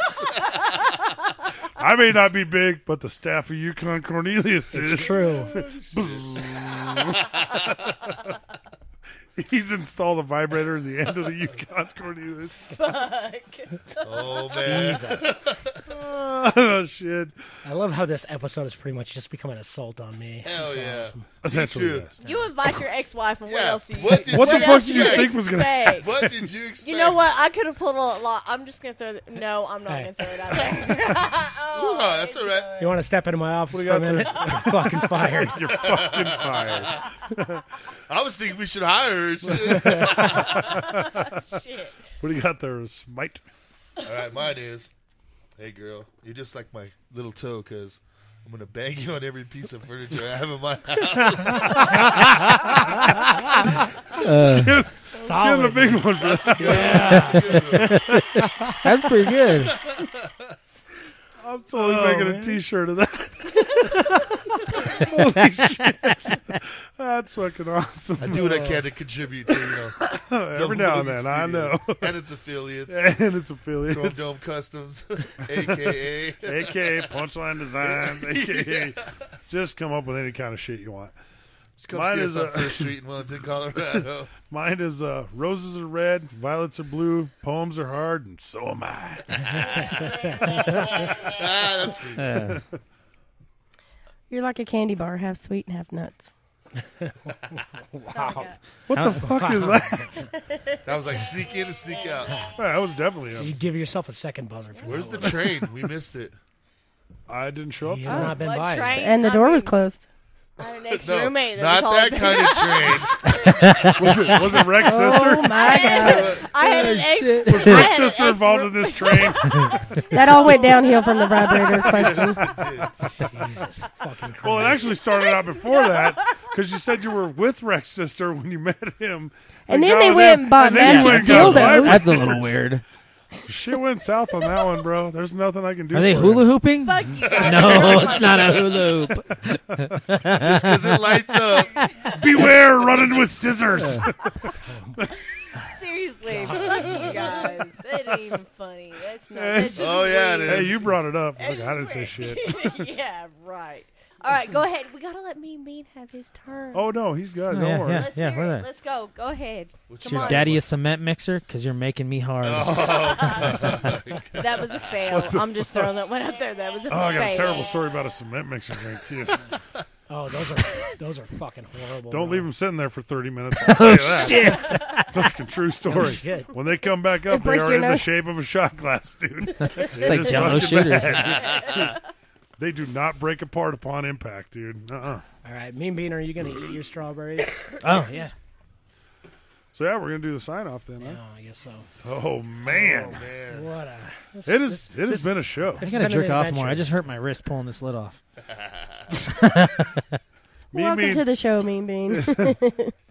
Speaker 8: I may not be big, but the staff of Yukon Cornelius is.
Speaker 9: It's true.
Speaker 8: He's installed a vibrator in the end of the Yukon Cornelius.
Speaker 10: Fuck.
Speaker 11: Oh, man.
Speaker 9: Jesus.
Speaker 8: Oh, shit.
Speaker 9: I love how this episode has pretty much just become an assault on me.
Speaker 11: Hell yeah.
Speaker 9: Awesome.
Speaker 8: Essentially, yes.
Speaker 10: You invite your ex-wife, and what else do you
Speaker 11: What
Speaker 10: do?
Speaker 8: What the
Speaker 11: you
Speaker 8: fuck did you
Speaker 11: expect?
Speaker 8: think was going to
Speaker 10: Expect?
Speaker 11: What did you expect?
Speaker 10: You know what? I could have pulled a lot. I'm just going to throw it. No, I'm not going to throw it out there.
Speaker 11: Oh, that's all right.
Speaker 9: You want to step into my office
Speaker 8: What do
Speaker 9: for
Speaker 8: you
Speaker 9: a minute?
Speaker 8: got
Speaker 9: You're fucking fired.
Speaker 8: You're fucking fired.
Speaker 11: I was thinking we should hire her.
Speaker 10: Shit.
Speaker 8: What do you got there, Smite?
Speaker 11: All right, mine is, hey, girl, you're just like my little toe because I'm going to bang you on every piece of furniture I have in my house.
Speaker 9: Solid.
Speaker 8: Give the big one for that.
Speaker 11: Yeah.
Speaker 1: That's pretty good.
Speaker 8: I'm totally making a T-shirt of that. Holy shit. That's fucking awesome.
Speaker 11: I do what I can to contribute to,
Speaker 8: Every now and then, I know.
Speaker 11: And its affiliates.
Speaker 8: Chrome
Speaker 11: Dome Customs, a.k.a.
Speaker 8: A.K.A. Punchline Designs, A.K.A. Just come up with any kind of shit you want.
Speaker 11: Just come see us on First Street in Wellington, Colorado.
Speaker 8: Mine is roses are red, violets are blue, poems are hard, and so am I.
Speaker 11: That's pretty
Speaker 12: You're like a candy bar, half sweet and half nuts.
Speaker 9: Wow.
Speaker 8: What the fuck is that?
Speaker 11: That was like sneak in and sneak out.
Speaker 8: That was definitely
Speaker 9: You give yourself a second buzzer for
Speaker 11: Where's
Speaker 9: that
Speaker 11: the train? We missed it.
Speaker 8: I didn't show up.
Speaker 9: He has not been by.
Speaker 12: And the door was closed.
Speaker 10: I had an ex
Speaker 11: No,
Speaker 10: roommate that
Speaker 11: not
Speaker 10: was all
Speaker 11: that
Speaker 10: about-
Speaker 11: kind of train.
Speaker 8: Was it Rex's sister?
Speaker 12: Oh, my God.
Speaker 10: I had an ex.
Speaker 8: Was Rex's sister involved in this train?
Speaker 12: That all went downhill from the vibrator question.
Speaker 9: Jesus fucking Christ.
Speaker 8: Well, it actually started out before that because you said you were with Rex's sister when you met him.
Speaker 12: And then they went and bought matching dildos.
Speaker 1: That's a little weird.
Speaker 8: Shit went south on that one, bro. There's nothing I can do.
Speaker 1: Are they
Speaker 8: for
Speaker 1: hula
Speaker 8: it.
Speaker 1: hooping?
Speaker 10: Fuck you.
Speaker 1: No, it's not a hula hoop.
Speaker 11: Just because it lights up.
Speaker 8: Beware running with scissors.
Speaker 10: Seriously, fuck you guys. That ain't even funny. That's not. That's just
Speaker 11: Oh, yeah, it
Speaker 10: weird.
Speaker 11: is.
Speaker 8: Hey, you brought it up.
Speaker 10: That's
Speaker 8: Look, I didn't say
Speaker 10: just
Speaker 8: shit.
Speaker 10: weird. Yeah, right. All right, go ahead. We gotta let Mean Bean have his turn.
Speaker 8: Oh no, he's good.
Speaker 1: Oh,
Speaker 8: Don't
Speaker 1: yeah,
Speaker 8: worry.
Speaker 1: yeah.
Speaker 10: Let's hear
Speaker 1: we're
Speaker 10: it.
Speaker 1: there.
Speaker 10: Let's go. Go ahead.
Speaker 11: What's
Speaker 10: Come
Speaker 1: Your
Speaker 10: on.
Speaker 1: daddy a cement mixer? Because you're making me hard.
Speaker 10: That was a fail. I'm just throwing that one out there. That was a fail.
Speaker 8: I got a terrible story about a cement mixer drink too.
Speaker 9: Oh, those are fucking horrible.
Speaker 8: Don't
Speaker 9: bro.
Speaker 8: leave them sitting there for 30 minutes. I'll tell you that.
Speaker 1: Shit.
Speaker 8: Fucking true story.
Speaker 9: shit.
Speaker 8: When they come back up, they
Speaker 12: break
Speaker 8: are
Speaker 12: your
Speaker 8: in the
Speaker 12: nose.
Speaker 8: shape of a shot glass, dude.
Speaker 1: It's like Jello shooters.
Speaker 8: They do not break apart upon impact, dude.
Speaker 9: All right, Mean Bean, are you gonna eat your strawberries?
Speaker 1: Oh, yeah.
Speaker 8: So yeah, we're gonna do the sign off then.
Speaker 9: Yeah,
Speaker 8: Huh?
Speaker 9: I guess so.
Speaker 8: Oh man,
Speaker 9: What a
Speaker 8: it has been a show.
Speaker 1: I
Speaker 9: It's
Speaker 1: gotta
Speaker 9: been
Speaker 1: jerk
Speaker 9: an
Speaker 1: off
Speaker 9: adventure.
Speaker 1: more. I just hurt my wrist pulling this lid off.
Speaker 12: Welcome to the show, Mean Bean.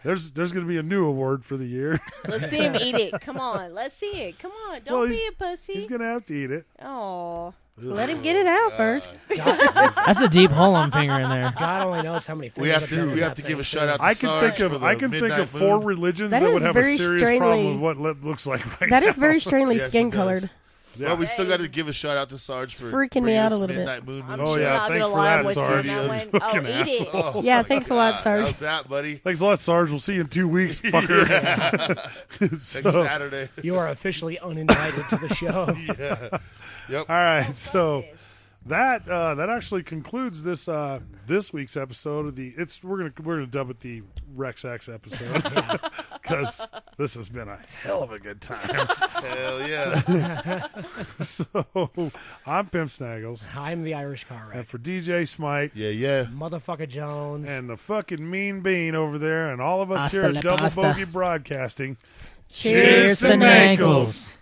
Speaker 8: There's gonna be a new award for the year.
Speaker 10: Let's see him eat it. Come on. Let's see it. Come on. Don't
Speaker 8: Well,
Speaker 10: be a pussy.
Speaker 8: He's gonna have to eat it.
Speaker 10: Oh.
Speaker 12: Let him get it out first.
Speaker 1: That's a deep hole I'm fingering there.
Speaker 9: God only knows how many.
Speaker 11: We have to give a shout out to Sarge for the
Speaker 8: I can think
Speaker 11: Midnight
Speaker 8: of 4
Speaker 11: Moon.
Speaker 8: religions
Speaker 12: That
Speaker 8: that would
Speaker 12: is
Speaker 8: have a
Speaker 12: very
Speaker 8: serious problem
Speaker 12: strangely-
Speaker 8: with what looks like right
Speaker 12: That
Speaker 8: now.
Speaker 12: is very strangely
Speaker 11: Yes,
Speaker 12: skin
Speaker 11: it does.
Speaker 12: colored.
Speaker 11: Well, we still got to give a shout out to Sarge for
Speaker 12: freaking me
Speaker 11: bringing
Speaker 12: out
Speaker 11: us
Speaker 12: a little bit.
Speaker 11: Midnight Moon.
Speaker 10: I'm
Speaker 8: Oh,
Speaker 10: sure
Speaker 8: yeah,
Speaker 10: not
Speaker 8: thanks
Speaker 10: gonna
Speaker 8: for
Speaker 10: lie
Speaker 8: that,
Speaker 10: with you
Speaker 8: Sarge.
Speaker 10: on that
Speaker 8: You
Speaker 10: one.
Speaker 8: fucking
Speaker 10: Oh, eat it.
Speaker 11: Oh,
Speaker 12: Yeah,
Speaker 11: my
Speaker 12: thanks a lot,
Speaker 11: God.
Speaker 12: Sarge.
Speaker 11: How's that, buddy?
Speaker 8: Thanks a lot, Sarge. We'll see you in 2 weeks, fucker.
Speaker 11: Next Saturday.
Speaker 9: You are officially uninvited to the show.
Speaker 11: Yeah. Yep.
Speaker 8: All right, so that actually concludes this this week's episode of the. We're gonna dub it the Rex X episode because this has been a hell of a good time.
Speaker 11: Hell yeah.
Speaker 8: So I'm Pimp Snaggles.
Speaker 9: I'm the Irish car
Speaker 8: And
Speaker 9: wreck.
Speaker 8: for DJ Smite.
Speaker 11: Yeah.
Speaker 9: Motherfucker Jones.
Speaker 8: And the fucking Mean Bean over there, and all of us
Speaker 1: Hasta
Speaker 8: here
Speaker 1: la
Speaker 8: at Double
Speaker 1: pasta.
Speaker 8: Bogey Broadcasting.
Speaker 1: Cheers to Nankles.